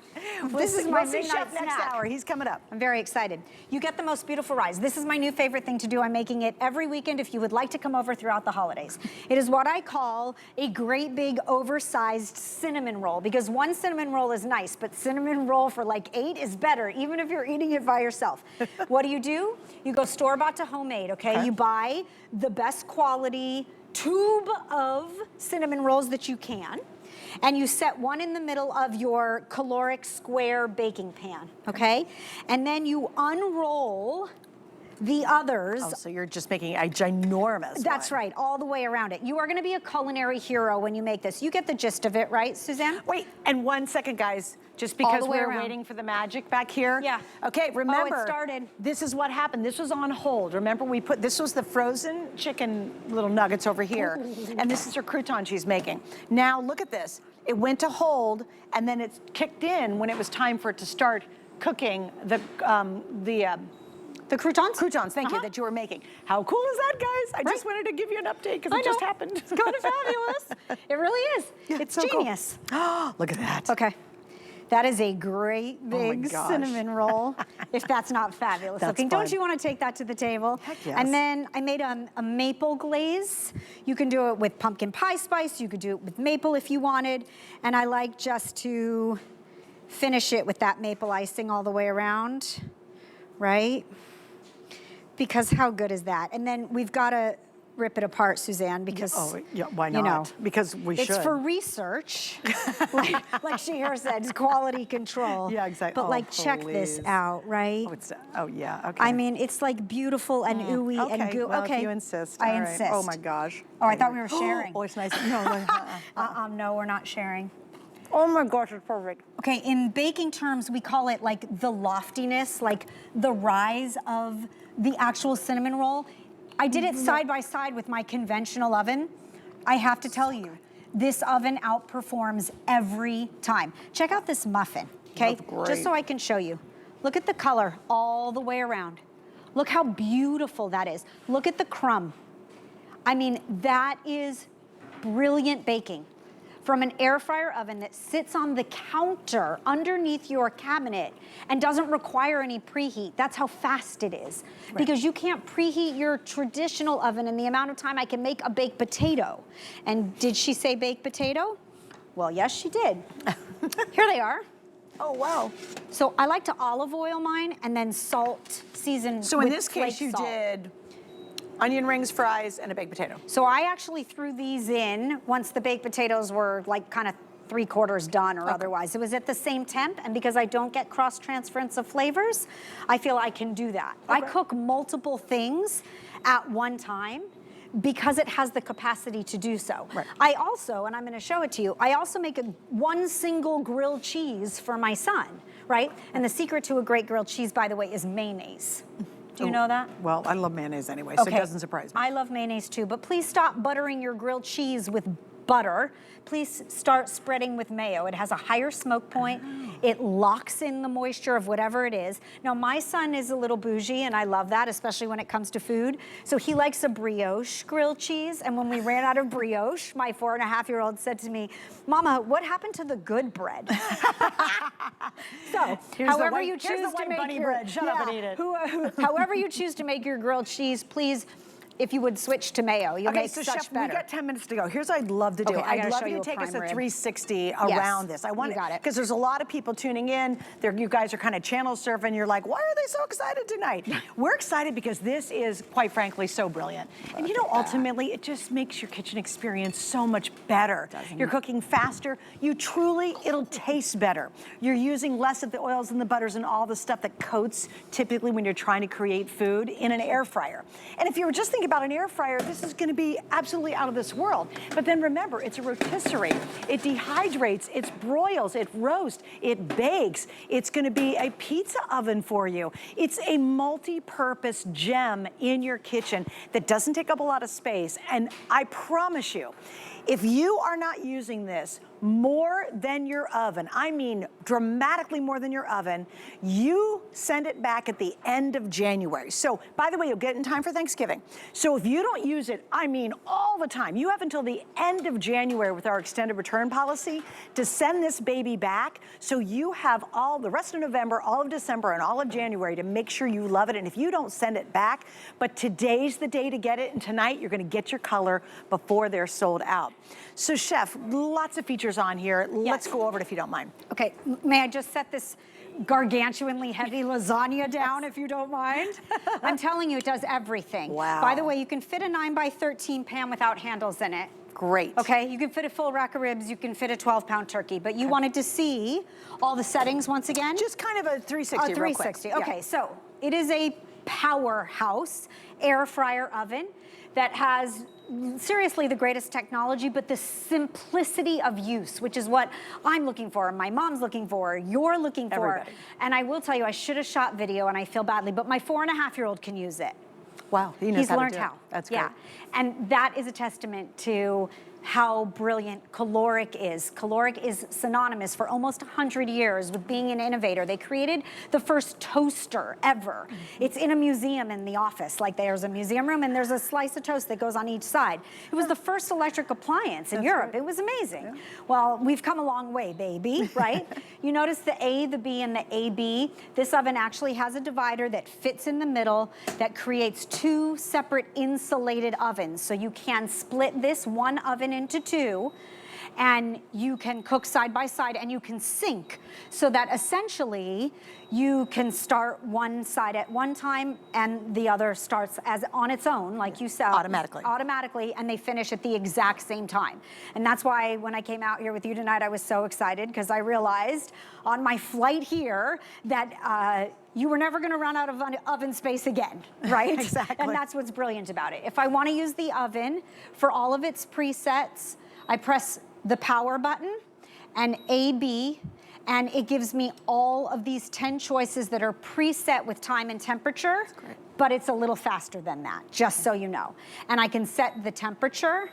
This is my We'll see midnight Chef next snack. hour. He's coming up. I'm very excited. You get the most beautiful rise. This is my new favorite thing to do. I'm making it every weekend if you would like to come over throughout the holidays. It is what I call a great big oversized cinnamon roll, because one cinnamon roll is nice, but cinnamon roll for like 8 is better, even if you're eating it by yourself. What do? You go store-bought to homemade, okay? You buy the best quality tube of cinnamon rolls that you can, and you set one in the middle of your Kalorik square baking pan, okay? And then you unroll the others. Oh, so you're just making a ginormous That's one. right, all the way around it. You are gonna be a culinary hero when you make this. You get the gist of it, right, Suzanne? Wait, and 1 second, guys, just because the way we're around. waiting for the magic back here. Yeah. Okay, remember. started. This is what happened. This was on hold. Remember, this was the frozen chicken little nuggets over here. And this is her crouton she's making. Now, look at this. It went to hold, and then it kicked in when it was time for it to start cooking the croutons? Croutons, thank you, that you were making. How cool is that, guys? I just wanted to give you an update because it just happened. It's kind of fabulous. It really is. Yeah, it's so cool. genius. Look at that. Okay. That is a great big gosh. cinnamon roll, if that's not fabulous That's looking. fun. Don't you want to take that to the table? Heck yes. And then I made a maple glaze. You can do it with pumpkin pie spice. You could do it with maple if you wanted. And I like just to finish it with that maple icing all the way around, right? Because how good is that? And then we've got to rip it apart, Suzanne, because, Oh, yeah, why you not? know, Because we should. it's for research, like Shahir said, it's quality control. Yeah, exactly. But Oh, like, check this please. out, right? Oh, yeah, okay. I mean, it's like beautiful and ooey okay, and goo. well, Okay, if you insist. I all right. insist. Oh my gosh. Oh, I thought we were sharing. Oh, it's nice. No, No, we're not sharing. Oh my gosh, it's perfect. Okay, in baking terms, we call it like the loftiness, like the rise of the actual cinnamon roll. I did it side by side with my conventional oven. I have to tell you, this oven outperforms every time. Check out this muffin, okay? That's great. Just so I can show you. Look at the color all the way around. Look how beautiful that is. Look at the crumb. I mean, that is brilliant baking. From an air fryer oven that sits on the counter underneath your cabinet and doesn't require any preheat. That's how fast it is. Right. Because you can't preheat your traditional oven in the amount of time I can make a baked potato. And did she say baked potato? Well, yes, she did. Here they are. Oh, wow. So I like to olive oil mine and then salt, season So in with this case, flake you salt. did onion rings, fries, and a baked potato. So I actually threw these in once the baked potatoes were like kind of 3/4 done or otherwise. It was at the same temp, and because I don't get cross-transference of flavors, I feel I can do that. I cook multiple things at one time because it has the capacity to do so. Right. I also, and I'm gonna show it to you, I also make one single grilled cheese for my son, right? And the secret to a great grilled cheese, by the way, is mayonnaise. Do you know that? Well, I love mayonnaise anyway, so it doesn't surprise me. I love mayonnaise too, but please stop buttering your grilled cheese with butter. Please start spreading with mayo. It has a higher smoke point. It locks in the moisture of whatever it is. Now, my son is a little bougie, and I love that, especially when it comes to food. So he likes a brioche grilled cheese, and when we ran out of brioche, my 4.5-year-old said to me, Mama, what happened to the good bread? So, however you choose to make your bread. Shut up and eat it. However you choose to make your grilled cheese, please, if you would switch to mayo, you'll make so such Chef, better. we got 10 minutes to go. Here's what I'd love to do. Okay, I I'd gotta love show you you to a take us a prime rib. 360 around this. I want you got it. because there's a lot of people tuning in. You guys are kind of channel surfing. You're like, why are they so excited tonight? We're excited because this is, quite frankly, so brilliant. And you know, ultimately, it just makes your kitchen experience so much better. You're cooking faster. It'll taste better. You're using less of the oils and the butters and all the stuff that coats typically when you're trying to create food in an air fryer. And if you were just thinking about an air fryer, this is going to be absolutely out of this world. But then remember, it's a rotisserie. It dehydrates, it broils, it roasts, it bakes. It's going to be a pizza oven for you. It's a multi-purpose gem in your kitchen that doesn't take up a lot of space. And I promise you, if you are not using this more than your oven, I mean dramatically more than your oven, you send it back at the end of January. So, by the way, you'll get it in time for Thanksgiving. So if you don't use it, I mean all the time, you have until the end of January with our extended return policy to send this baby back. So you have all the rest of November, all of December, and all of January to make sure you love it. And if you don't send it back, but today's the day to get it, and tonight you're gonna get your color before they're sold out. So Chef, lots of features on here. Let's go over it if you don't mind. Okay, may I just set this gargantuanly heavy lasagna down if you don't mind? I'm telling you, it does everything. Wow. By the way, you can fit a 9x13 pan without handles in it. Great. Okay, you can fit a full rack of ribs, you can fit a 12-pound turkey, but you wanted to see all the settings once again? Just kind of a 360 A 360, real quick. okay, so it is a powerhouse air fryer oven that has seriously the greatest technology, but the simplicity of use, which is what I'm looking for, my mom's looking for, you're looking for. Everybody. And I will tell you, I should have shot video and I feel badly, but my 4.5-year-old can use it. Wow, he knows He's how to learned do it. how. That's great. Yeah, and that is a testament to how brilliant Kalorik is. Kalorik is synonymous for almost 100 years with being an innovator. They created the first toaster ever. It's in a museum in the office, like there's a museum room and there's a slice of toast that goes on each side. It was the first electric appliance in Europe. Right. It was amazing. Yeah. Well, we've come a long way, baby, right? You notice the A, the B, and the AB. This oven actually has a divider that fits in the middle that creates two separate insulated ovens. So you can split this one oven into two, and you can cook side by side and you can sync so that essentially you can start one side at one time and the other starts as on its own, like you said. Automatically, and they finish at the exact same time. And that's why when I came out here with you tonight, I was so excited because I realized on my flight here that you were never gonna run out of oven space again, right? Exactly. And that's what's brilliant about it. If I wanna use the oven for all of its presets, I press the power button and AB, and it gives me all of these 10 choices that are preset with time and temperature, but it's a little faster than that, just so you know. And I can set the temperature,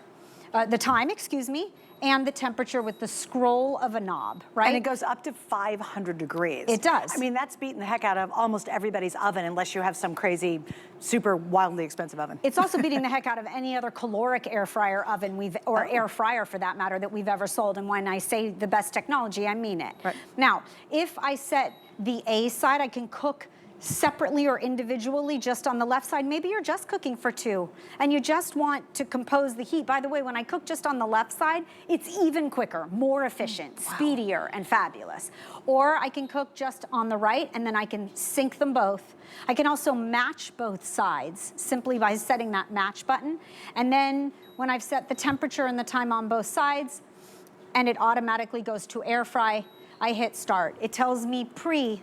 the time, excuse me, and the temperature with the scroll of a knob, right? And it goes up to 500 degrees. It does. I mean, that's beating the heck out of almost everybody's oven unless you have some crazy, super wildly expensive oven. It's also beating the heck out of any other caloric air fryer oven or air fryer for that matter, that we've ever sold. And when I say the best technology, I mean it. Right. Now, if I set the A side, I can cook separately or individually just on the left side. Maybe you're just cooking for two and you just want to compose the heat. By the way, when I cook just on the left side, it's even quicker, more efficient, speedier, and fabulous. Or I can cook just on the right and then I can sync them both. I can also match both sides simply by setting that match button. And then when I've set the temperature and the time on both sides, and it automatically goes to air fry. I hit start. It tells me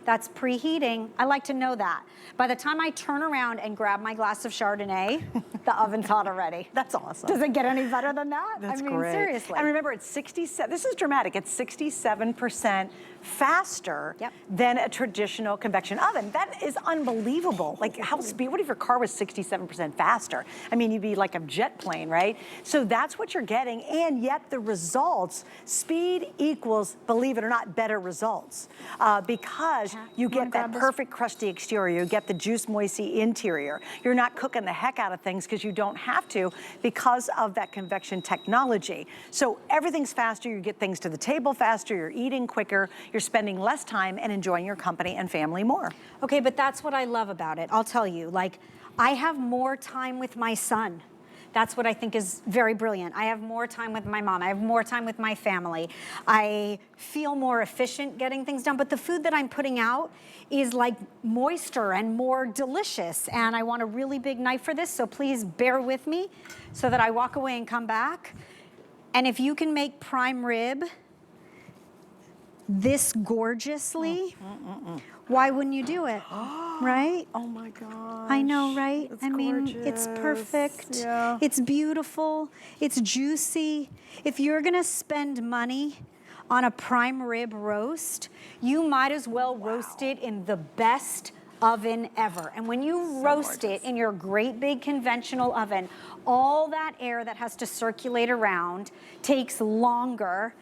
that's preheating. I like to know that. By the time I turn around and grab my glass of Chardonnay, the oven's hot already. That's awesome. Does it get any better than that? That's I mean, great. seriously. And remember, it's 67, this is dramatic, it's 67% faster Yep. than a traditional convection oven. That is unbelievable. Like how speed, what if your car was 67% faster? I mean, you'd be like a jet plane, right? So that's what you're getting, and yet the results, speed equals, believe it or not, better results. Because you get that perfect crusty exterior, you get the juice moisty interior. You're not cooking the heck out of things because you don't have to because of that convection technology. So everything's faster, you get things to the table faster, you're eating quicker, you're spending less time and enjoying your company and family more. Okay, but that's what I love about it. I'll tell you, like, I have more time with my son. That's what I think is very brilliant. I have more time with my mom. I have more time with my family. I feel more efficient getting things done, but the food that I'm putting out is like moister and more delicious. And I want a really big knife for this, so please bear with me so that I walk away and come back. And if you can make prime rib this gorgeously, why wouldn't you do it, right? Oh my gosh. I know, right? It's I mean, it's gorgeous. perfect. Yeah. It's beautiful. It's juicy. If you're gonna spend money on a prime rib roast, you might as well roast it in the best oven ever. And when you roast it in your great big conventional oven, all that air that has to circulate around takes longer,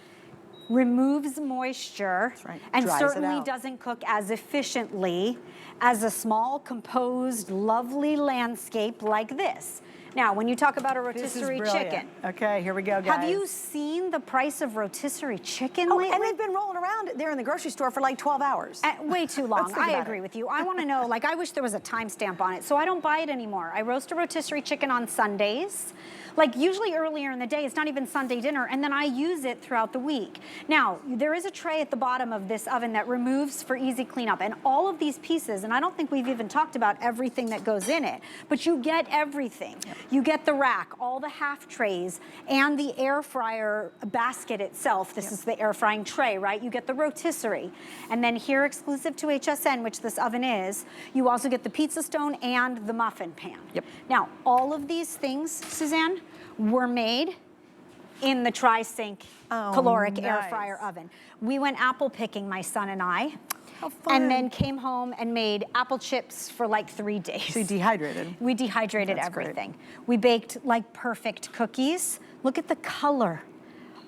removes moisture, right. and Dries it certainly out. doesn't cook as efficiently as a small, composed, lovely landscape like this. Now, when you talk about a This is rotisserie brilliant. chicken, Okay, here we go, guys. have you seen the price of rotisserie chicken Oh, lately? and they've been rolling around there in the grocery store for like 12 hours. Way too long. think I about agree it. with you. I want to know, like, I wish there was a timestamp on it, so I don't buy it anymore. I roast a rotisserie chicken on Sundays. Like, usually earlier in the day, it's not even Sunday dinner, and then I use it throughout the week. Now, there is a tray at the bottom of this oven that removes for easy cleanup, and all of these pieces, and I don't think we've even talked about everything that goes in it, but you get everything. Yep. You get the rack, all the half trays, and the air fryer basket itself. This is the air frying tray, right? You get the rotisserie. And then here, exclusive to HSN, which this oven is, you also get the pizza stone and the muffin pan. Yep. Now, all of these things, Suzanne, were made in the Tri-Sync Kalorik air nice. fryer oven. We went apple picking, my son and I, How fun. and then came home and made apple chips for like 3 days. So you dehydrated. We dehydrated That's great. everything. We baked like perfect cookies. Look at the color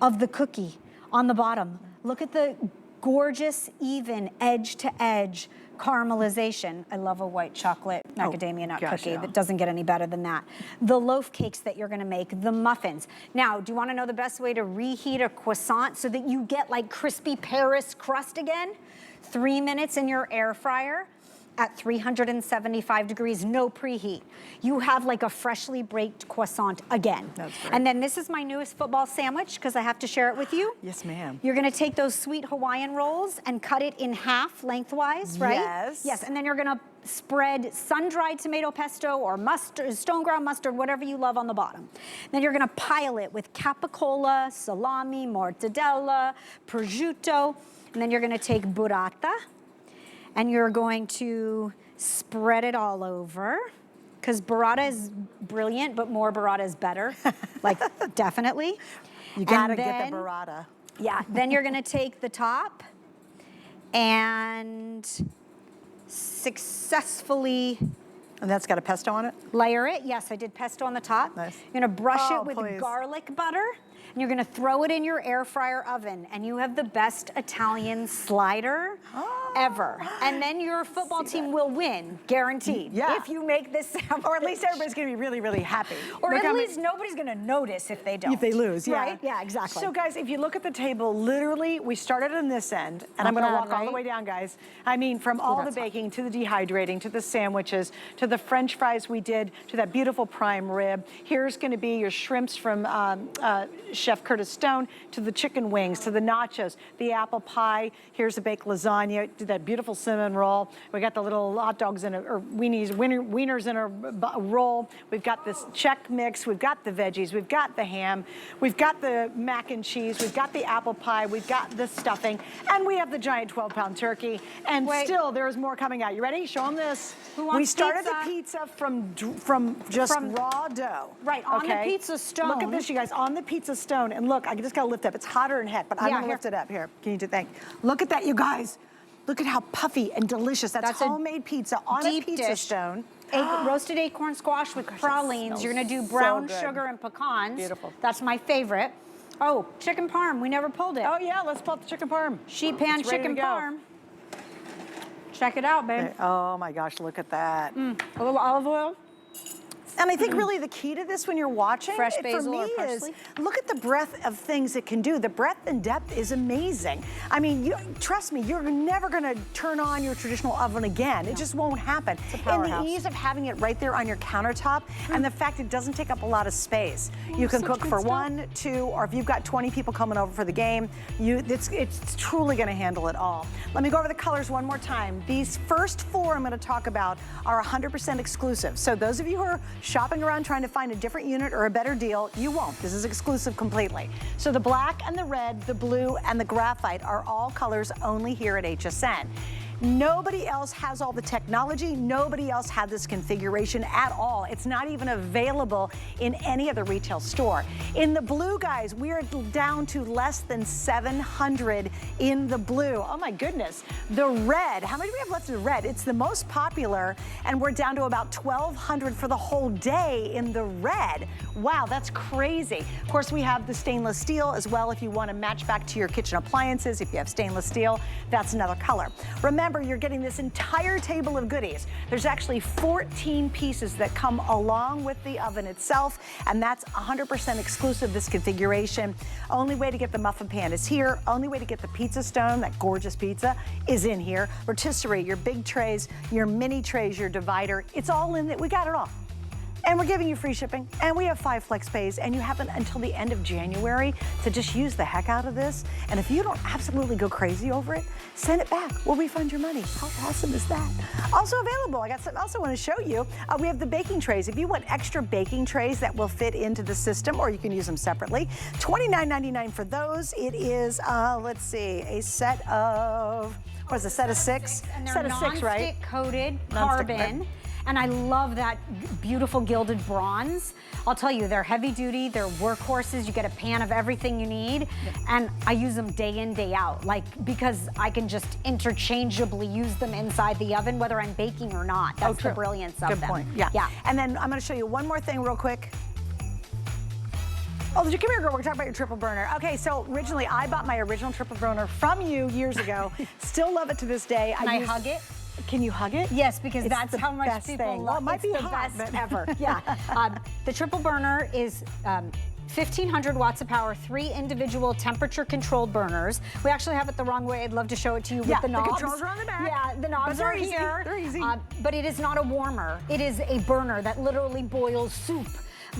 of the cookie on the bottom. Look at the gorgeous, even edge to edge caramelization. I love a white chocolate macadamia nut gosh, cookie. yeah. That doesn't get any better than that. The loaf cakes that you're gonna make, the muffins. Now, do you wanna know the best way to reheat a croissant so that you get like crispy Paris crust again? 3 minutes in your air fryer at 375 degrees, no preheat. You have like a freshly baked croissant again. That's great. And then this is my newest football sandwich because I have to share it with you. Yes, ma'am. You're gonna take those sweet Hawaiian rolls and cut it in half lengthwise, right? Yes. Yes, and then you're gonna spread sun-dried tomato pesto or mustard, stone ground mustard, whatever you love on the bottom. Then you're gonna pile it with capicola, salami, mortadella, prosciutto, and then you're gonna take burrata, and you're going to spread it all over, because burrata is brilliant, but more burrata is better, like definitely. You gotta And get then- the burrata. Yeah, then you're gonna take the top and successfully And that's got a pesto on it? layer it. Yes, I did pesto on the top. Nice. You're gonna brush Oh, it with please. garlic butter, and you're gonna throw it in your air fryer oven, and you have the best Italian slider ever. And then your football team will win, guaranteed. Yeah. If you make this sandwich. Or at least everybody's gonna be really, really happy. Or Look at how many- least nobody's gonna notice if they don't. If they lose, yeah. Right? Yeah, exactly. So guys, if you look at the table, literally, we started on this end, and I'm gonna bad, walk all the right? way down, guys. I mean, from all the that's hot. baking, to the dehydrating, to the sandwiches, to the French fries we did, to that beautiful prime rib. Here's gonna be your shrimps from Chef Curtis Stone, to the chicken wings, to the nachos, the apple pie. Here's a baked lasagna, do that beautiful cinnamon roll. We got the little hot dogs in a, or wieners in a roll. We've got this Czech mix. We've got the veggies. We've got the ham. We've got the mac and cheese. We've got the apple pie. We've got the stuffing. And we have the giant 12-pound turkey. And still, there's more coming out. You ready? Show them this. Who wants we started pizza? the pizza from just raw dough. Right, on the pizza stone. Look at this, you guys, on the pizza stone. And look, I just got to lift up. It's hotter than heck, but I'm going to lift it up. Here, can you do that? Look at that, you guys. Look at how puffy and delicious. That's homemade pizza on a pizza stone. Roasted acorn squash with pralines. You're gonna do brown sugar and pecans. Beautiful. That's my favorite. Oh, chicken parm. We never pulled it. Oh yeah, let's pull up the chicken parm. Sheet pan chicken parm. Check it out, babe. Oh my gosh, look at that. A little olive oil. And I think really the key to this when you're watching, fresh for basil me, or parsley, is look at the breadth of things it can do. The breadth and depth is amazing. I mean, trust me, you're never gonna turn on your traditional oven again. It just won't happen. And the ease of having it right there on your countertop, and the fact it doesn't take up a lot of space. You can cook for 1, 2, or if you've got 20 people coming over for the game, it's truly gonna handle it all. Let me go over the colors one more time. These first 4 I'm gonna talk about are 100% exclusive. So those of you who are shopping around trying to find a different unit or a better deal, you won't. This is exclusive completely. So the black and the red, the blue and the graphite are all colors only here at HSN. Nobody else has all the technology. Nobody else had this configuration at all. It's not even available in any other retail store. In the blue, guys, we are down to less than 700 in the blue. Oh my goodness. The red, how many do we have left in the red? It's the most popular, and we're down to about 1,200 for the whole day in the red. Wow, that's crazy. Of course, we have the stainless steel as well if you want to match back to your kitchen appliances. If you have stainless steel, that's another color. Remember, you're getting this entire table of goodies. There's actually 14 pieces that come along with the oven itself, and that's 100% exclusive, this configuration. Only way to get the muffin pan is here. Only way to get the pizza stone, that gorgeous pizza, is in here. Rotisserie, your big trays, your mini trays, your divider, it's all in it. We got it all. And we're giving you free shipping, and we have 5 flex pays, and you have until the end of January to just use the heck out of this. And if you don't absolutely go crazy over it, send it back. We'll refund your money. How awesome is that? Also available, I got something else I want to show you. We have the baking trays. If you want extra baking trays that will fit into the system, or you can use them separately, $29.99 for those. It is, let's see, a set of, what is it, a set of 6? And they're set of 6, right? non-stick coated carbon. And I love that beautiful gilded bronze. I'll tell you, they're heavy duty, they're workhorses, you get a pan of everything you need, and I use them day in, day out, because I can just interchangeably use them inside the oven, whether I'm baking or not. That's the brilliance of them. Good point, yeah. And then I'm gonna show you one more thing real quick. Oh, come here, girl, we're talking about your triple burner. Okay, so originally, I bought my original triple burner from you years ago. Still love it to this day. Can I hug it? Can you hug it? Yes, because it's that's how much people love it. Well, it might be the hot, best ever. Yeah. The triple burner is 1,500 watts of power, 3 individual temperature-controlled burners. We actually have it the wrong way. I'd love to show it to you with the knobs. The controls are on the back. Yeah, the knobs are here. They're easy. But it is not a warmer. It is a burner that literally boils soup.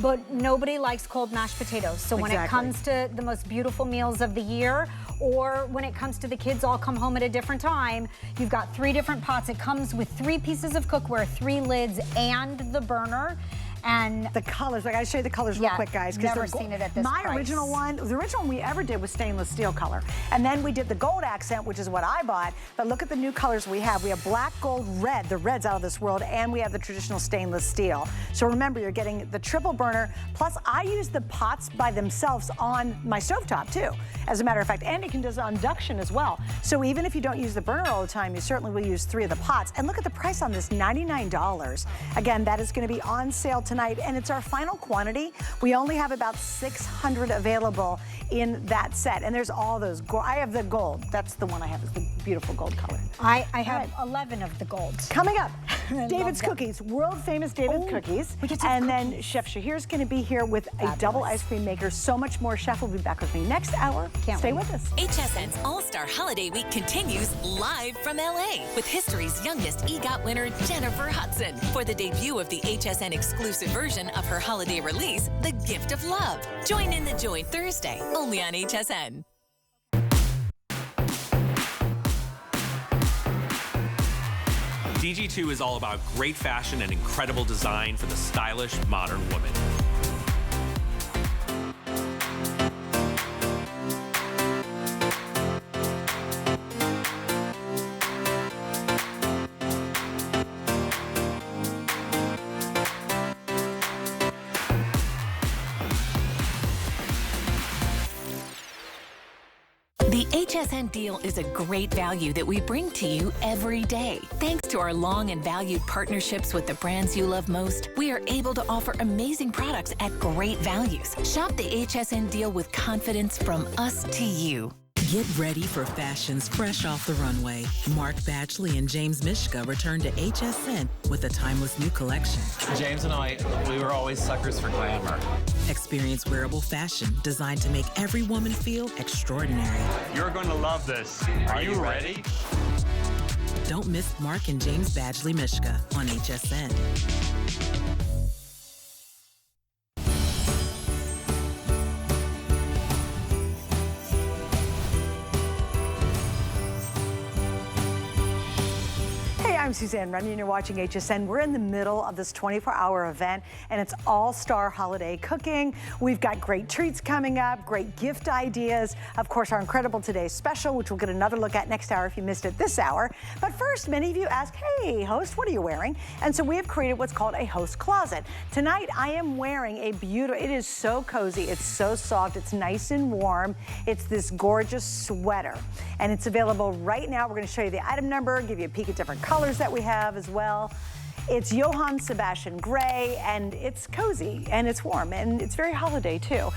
But nobody likes cold mashed potatoes. So when it comes to the most beautiful meals of the year, or when it comes to the kids all come home at a different time, you've got 3 different pots. It comes with 3 pieces of cookware, 3 lids, and the burner. And the colors, I gotta show you the colors real quick, guys. Never seen it at this price. My original one, the original one we ever did was stainless steel color. And then we did the gold accent, which is what I bought. But look at the new colors we have. We have black, gold, red. The red's out of this world. And we have the traditional stainless steel. So remember, you're getting the triple burner. Plus, I use the pots by themselves on my stovetop, too. As a matter of fact, and it can do induction as well. So even if you don't use the burner all the time, you certainly will use 3 of the pots. And look at the price on this, $99. Again, that is gonna be on sale tonight, and it's our final quantity. We only have about 600 available in that set, and there's all those. I have the gold. That's the one I have, is the beautiful gold color. I have 11 of the golds. Coming up, David's Cookies, world famous David's Cookies. And then Chef Shahir's gonna be here with a double ice cream maker. So much more. Chef will be back with me next hour. Stay with us. HSN's All-Star Holiday Week continues live from LA with history's youngest EGOT winner, Jennifer Hudson, for the debut of the HSN exclusive version of her holiday release, The Gift of Love. Join in the joy Thursday, only on HSN. DG2 is all about great fashion and incredible design for the stylish, modern woman. The HSN deal is a great value that we bring to you every day. Thanks to our long and valued partnerships with the brands you love most, we are able to offer amazing products at great values. Shop the HSN deal with confidence from us to you. Get ready for fashions fresh off the runway. Mark Badgley and James Mishka return to HSN with a timeless new collection. James and I, we were always suckers for glamour. Experience wearable fashion designed to make every woman feel extraordinary. You're going to love this. Are you ready? Don't miss Mark and James Badgley Mishka on HSN. I'm Suzanne Runyon, and you're watching HSN. We're in the middle of this 24-hour event, and it's all-star holiday cooking. We've got great treats coming up, great gift ideas. Of course, our incredible Today's Special, which we'll get another look at next hour if you missed it this hour. But first, many of you ask, hey, host, what are you wearing? And so we have created what's called a host closet. Tonight, I am wearing a beautiful, it is so cozy, it's so soft, it's nice and warm. It's this gorgeous sweater, and it's available right now. We're gonna show you the item number, give you a peek at different colors that we have as well. It's Johann Sebastian Gray, and it's cozy, and it's warm, and it's very holiday too.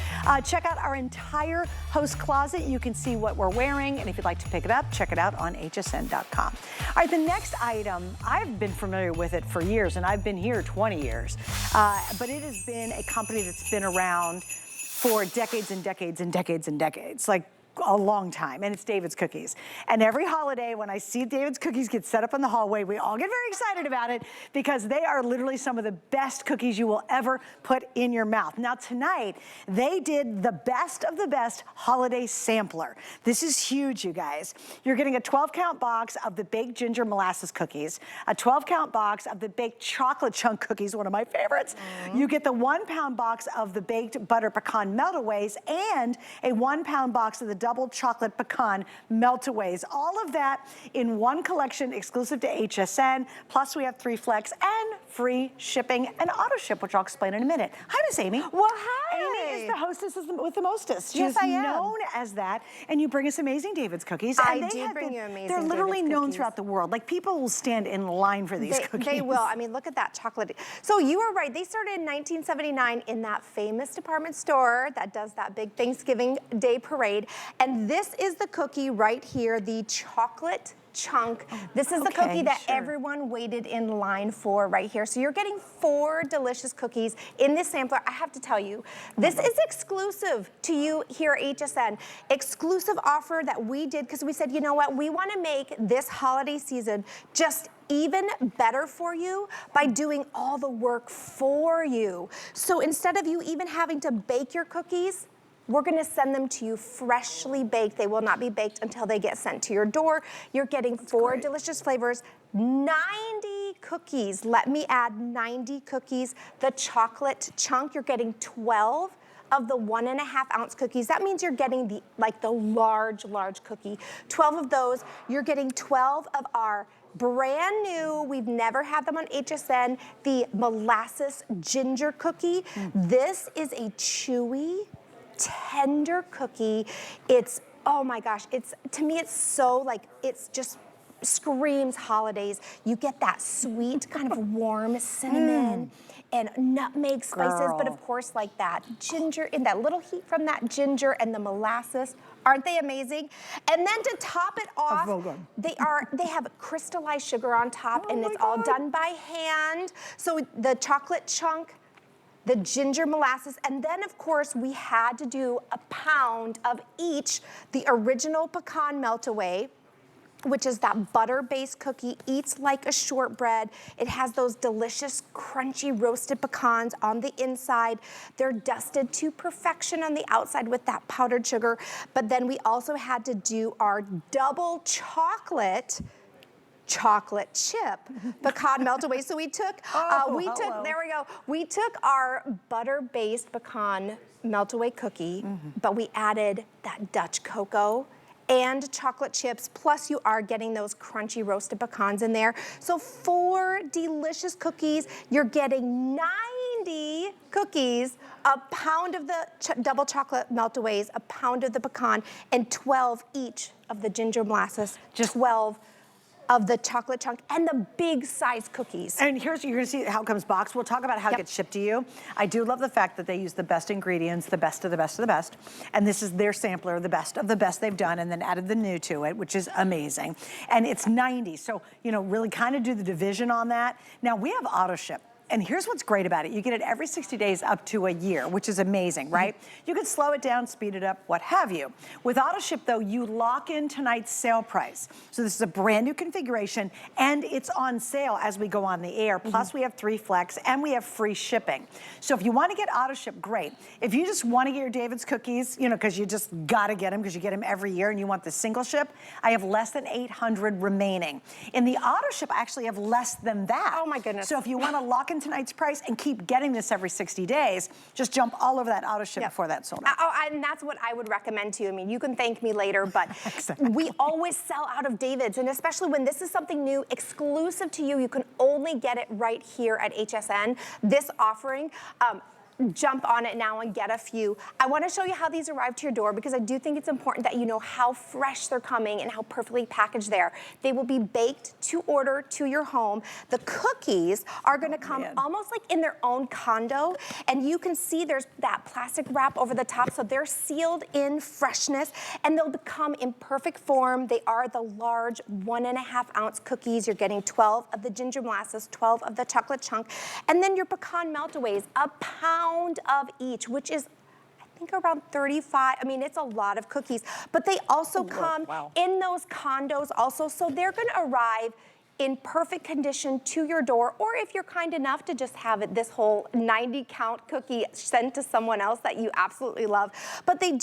Check out our entire host closet. You can see what we're wearing, and if you'd like to pick it up, check it out on hsn.com. All right, the next item, I've been familiar with it for years, and I've been here 20 years, but it has been a company that's been around for decades and decades and decades and decades, like a long time, and it's David's Cookies. And every holiday when I see David's Cookies get set up in the hallway, we all get very excited about it because they are literally some of the best cookies you will ever put in your mouth. Now tonight, they did the best of the best holiday sampler. This is huge, you guys. You're getting a 12-count box of the baked ginger molasses cookies, a 12-count box of the baked chocolate chunk cookies, one of my favorites. You get the 1-pound box of the baked butter pecan meltaways and a 1-pound box of the double chocolate pecan meltaways. All of that in one collection exclusive to HSN. Plus we have 3 flex and free shipping and auto ship, which I'll explain in a minute. Hi, Miss Amy. Well, hi. Amy is the hostess with the mostest. Yes, I am. known as that, and you bring us amazing David's Cookies. I and do bring you amazing They're literally David's known cookies. throughout the world. Like people will stand in line for these cookies. They will. I mean, look at that chocolate. So you were right. They started in 1979 in that famous department store that does that big Thanksgiving Day parade. And this is the cookie right here, the chocolate chunk. This is the cookie that everyone waited in line for right here. So you're getting 4 delicious cookies in this sampler. I have to tell you, this is exclusive to you here at HSN. Exclusive offer that we did because we said, you know what, we want to make this holiday season just even better for you by doing all the work for you. So instead of you even having to bake your cookies, we're gonna send them to you freshly baked. They will not be baked until they get sent to your door. You're getting 4 delicious flavors, 90 cookies. Let me add 90 cookies. The chocolate chunk, you're getting 12 of the 1.5-ounce cookies. That means you're getting the large cookie. 12 of those. You're getting 12 of our brand new, we've never had them on HSN, the molasses ginger cookie. This is a chewy, tender cookie. It's, oh my gosh, it's, to me it's so like, it's just screams holidays. You get that sweet kind of warm cinnamon and nutmeg spices, but of course like that ginger, and that little heat from that ginger and the molasses. Aren't they amazing? And then to top it off, they have crystallized sugar on top, and it's all done by hand. So the chocolate chunk, the ginger molasses, and then of course we had to do a pound of each, the original pecan meltaway, which is that butter-based cookie, eats like a shortbread. It has those delicious, crunchy roasted pecans on the inside. They're dusted to perfection on the outside with that powdered sugar. But then we also had to do our double chocolate chocolate chip pecan melt-away. So we took, there we go. We took our butter-based pecan melt-away cookie, but we added that Dutch cocoa and chocolate chips, plus you are getting those crunchy roasted pecans in there. So 4 delicious cookies. You're getting 90 cookies, a pound of the double chocolate melt-aways, a pound of the pecan, and 12 each of the ginger molasses, just 12 of the chocolate chunk, and the big size cookies. And here's, you're gonna see how it comes boxed. We'll talk about how it gets shipped to you. I do love the fact that they use the best ingredients, the best of the best of the best. And this is their sampler, the best of the best they've done, and then added the new to it, which is amazing. And it's 90, so, you know, really kind of do the division on that. Now, we have auto ship. And here's what's great about it. You get it every 60 days up to a year, which is amazing, right? You can slow it down, speed it up, what have you. With auto ship though, you lock in tonight's sale price. So this is a brand new configuration and it's on sale as we go on the air. Plus we have 3 flex and we have free shipping. So if you wanna get auto ship, great. If you just wanna get your David's cookies, you know, cause you just gotta get them because you get them every year and you want the single ship, I have less than 800 remaining. In the auto ship, I actually have less than that. Oh my goodness. So if you wanna lock in tonight's price and keep getting this every 60 days, just jump all over that auto ship before that's sold out. And that's what I would recommend too. I mean, you can thank me later, but we always sell out of David's, and especially when this is something new, exclusive to you, you can only get it right here at HSN. This offering, jump on it now and get a few. I want to show you how these arrive to your door because I do think it's important that you know how fresh they're coming and how perfectly packaged they are. They will be baked to order to your home. The cookies are going to come almost like in their own condo, and you can see there's that plastic wrap over the top, so they're sealed in freshness and they'll come in perfect form. They are the large 1.5 ounce cookies. You're getting 12 of the ginger molasses, 12 of the chocolate chunk, and then your pecan melt-aways, a pound of each, which is I think around 35. I mean, it's a lot of cookies, but they also come in those condos also, so they're going to arrive in perfect condition to your door, or if you're kind enough to just have it, this whole 90 count cookie sent to someone else that you absolutely love. But they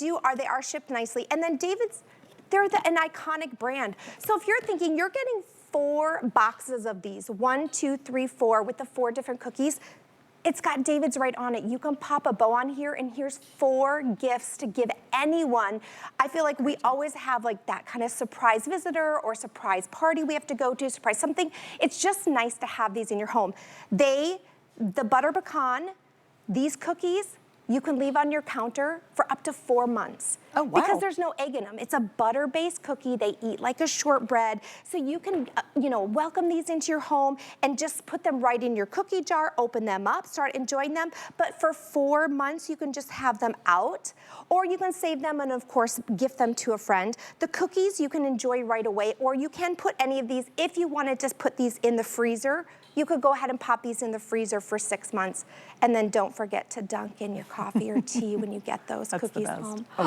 are shipped nicely. And then David's, they're an iconic brand. So if you're thinking you're getting 4 boxes of these, 1, 2, 3, 4 with the 4 different cookies, it's got David's right on it. You can pop a bow on here, and here's 4 gifts to give anyone. I feel like we always have like that kind of surprise visitor or surprise party we have to go to, surprise something. It's just nice to have these in your home. The butter pecan, these cookies, you can leave on your counter for up to 4 months. Oh, wow. Because there's no egg in them. It's a butter-based cookie. They eat like a shortbread. So you can, you know, welcome these into your home and just put them right in your cookie jar, open them up, start enjoying them. But for 4 months, you can just have them out, or you can save them and, of course, gift them to a friend. The cookies you can enjoy right away, or you can put any of these, if you want to just put these in the freezer, you could go ahead and pop these in the freezer for 6 months. And then don't forget to dunk in your coffee or tea when you get those cookies home. Oh,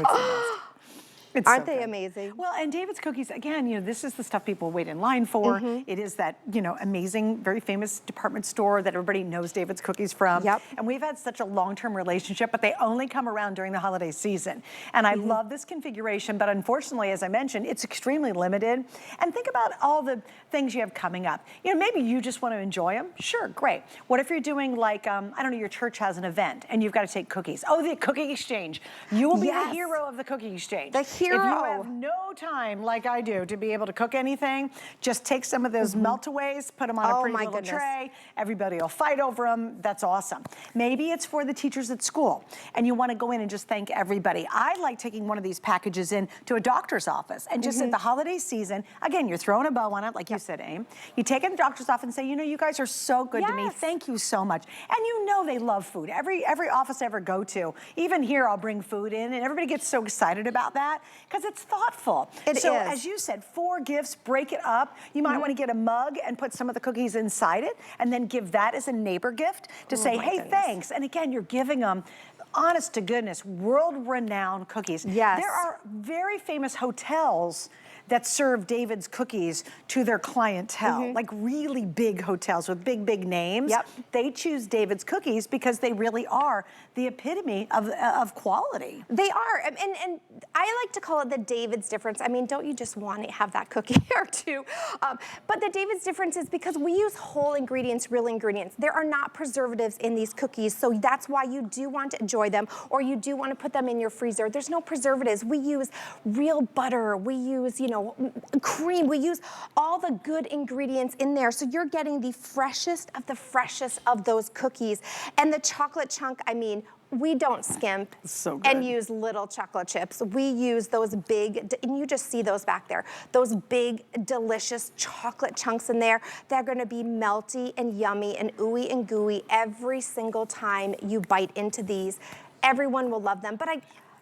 it's the best. Aren't they amazing? Well, and David's cookies, again, you know, this is the stuff people wait in line for. It is that, you know, amazing, very famous department store that everybody knows David's cookies from. And we've had such a long-term relationship, but they only come around during the holiday season. And I love this configuration, but unfortunately, as I mentioned, it's extremely limited. And think about all the things you have coming up. You know, maybe you just want to enjoy them. Sure, great. What if you're doing like, I don't know, your church has an event and you've got to take cookies. Oh, the cookie exchange. You will be the hero of the cookie exchange. If you have no time, like I do, to be able to cook anything, just take some of those melt-aways, put them on a pretty little tray. Everybody will fight over them. That's awesome. Maybe it's for the teachers at school, and you want to go in and just thank everybody. I like taking one of these packages in to a doctor's office, and just at the holiday season, again, you're throwing a bow on it, like you said, Aim. You take it to the doctor's office and say, you know, you guys are so good to me. Thank you so much. And you know they love food. Every office I ever go to, even here, I'll bring food in, and everybody gets so excited about that because it's thoughtful. So as you said, 4 gifts, break it up. You might want to get a mug and put some of the cookies inside it and then give that as a neighbor gift to say, hey, thanks. And again, you're giving them honest to goodness, world-renowned cookies. Yes. There are very famous hotels that serve David's cookies to their clientele, like really big hotels with big, big names. Yep. They choose David's cookies because they really are the epitome of quality. They are, and I like to call it the David's difference. I mean, don't you just want to have that cookie or two? But the David's difference is because we use whole ingredients, real ingredients. There are not preservatives in these cookies, so that's why you do want to enjoy them, or you do want to put them in your freezer. There's no preservatives. We use real butter. We use, you know, cream. We use all the good ingredients in there, so you're getting the freshest of those cookies. And the chocolate chunk, I mean, we don't skimp and use little chocolate chips. We use those big, and you just see those back there, those big, delicious chocolate chunks in there. They're gonna be melty and yummy and ooey and gooey every single time you bite into these. Everyone will love them, but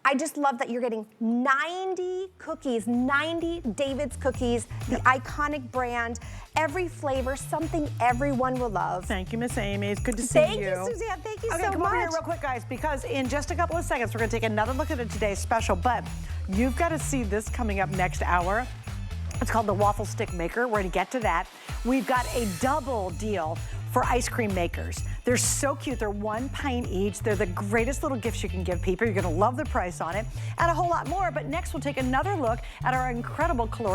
I just love that you're getting 90 cookies, 90 David's cookies, the iconic brand, every flavor, something everyone will love. Thank you, Miss Amy. It's good to see Thank you, Suzanne. Thank you so much. Okay, come over here real quick, guys, because in just a couple of seconds, we're gonna take another look at today's special, but you've got to see this coming up next hour. It's called the Waffle Stick Maker. We're gonna get to that. We've got a double deal for ice cream makers. They're so cute. They're 1 pint each. They're the greatest little gifts you can give people. You're gonna love the price on it and a whole lot more. But next we'll take another look at our incredible Kalorik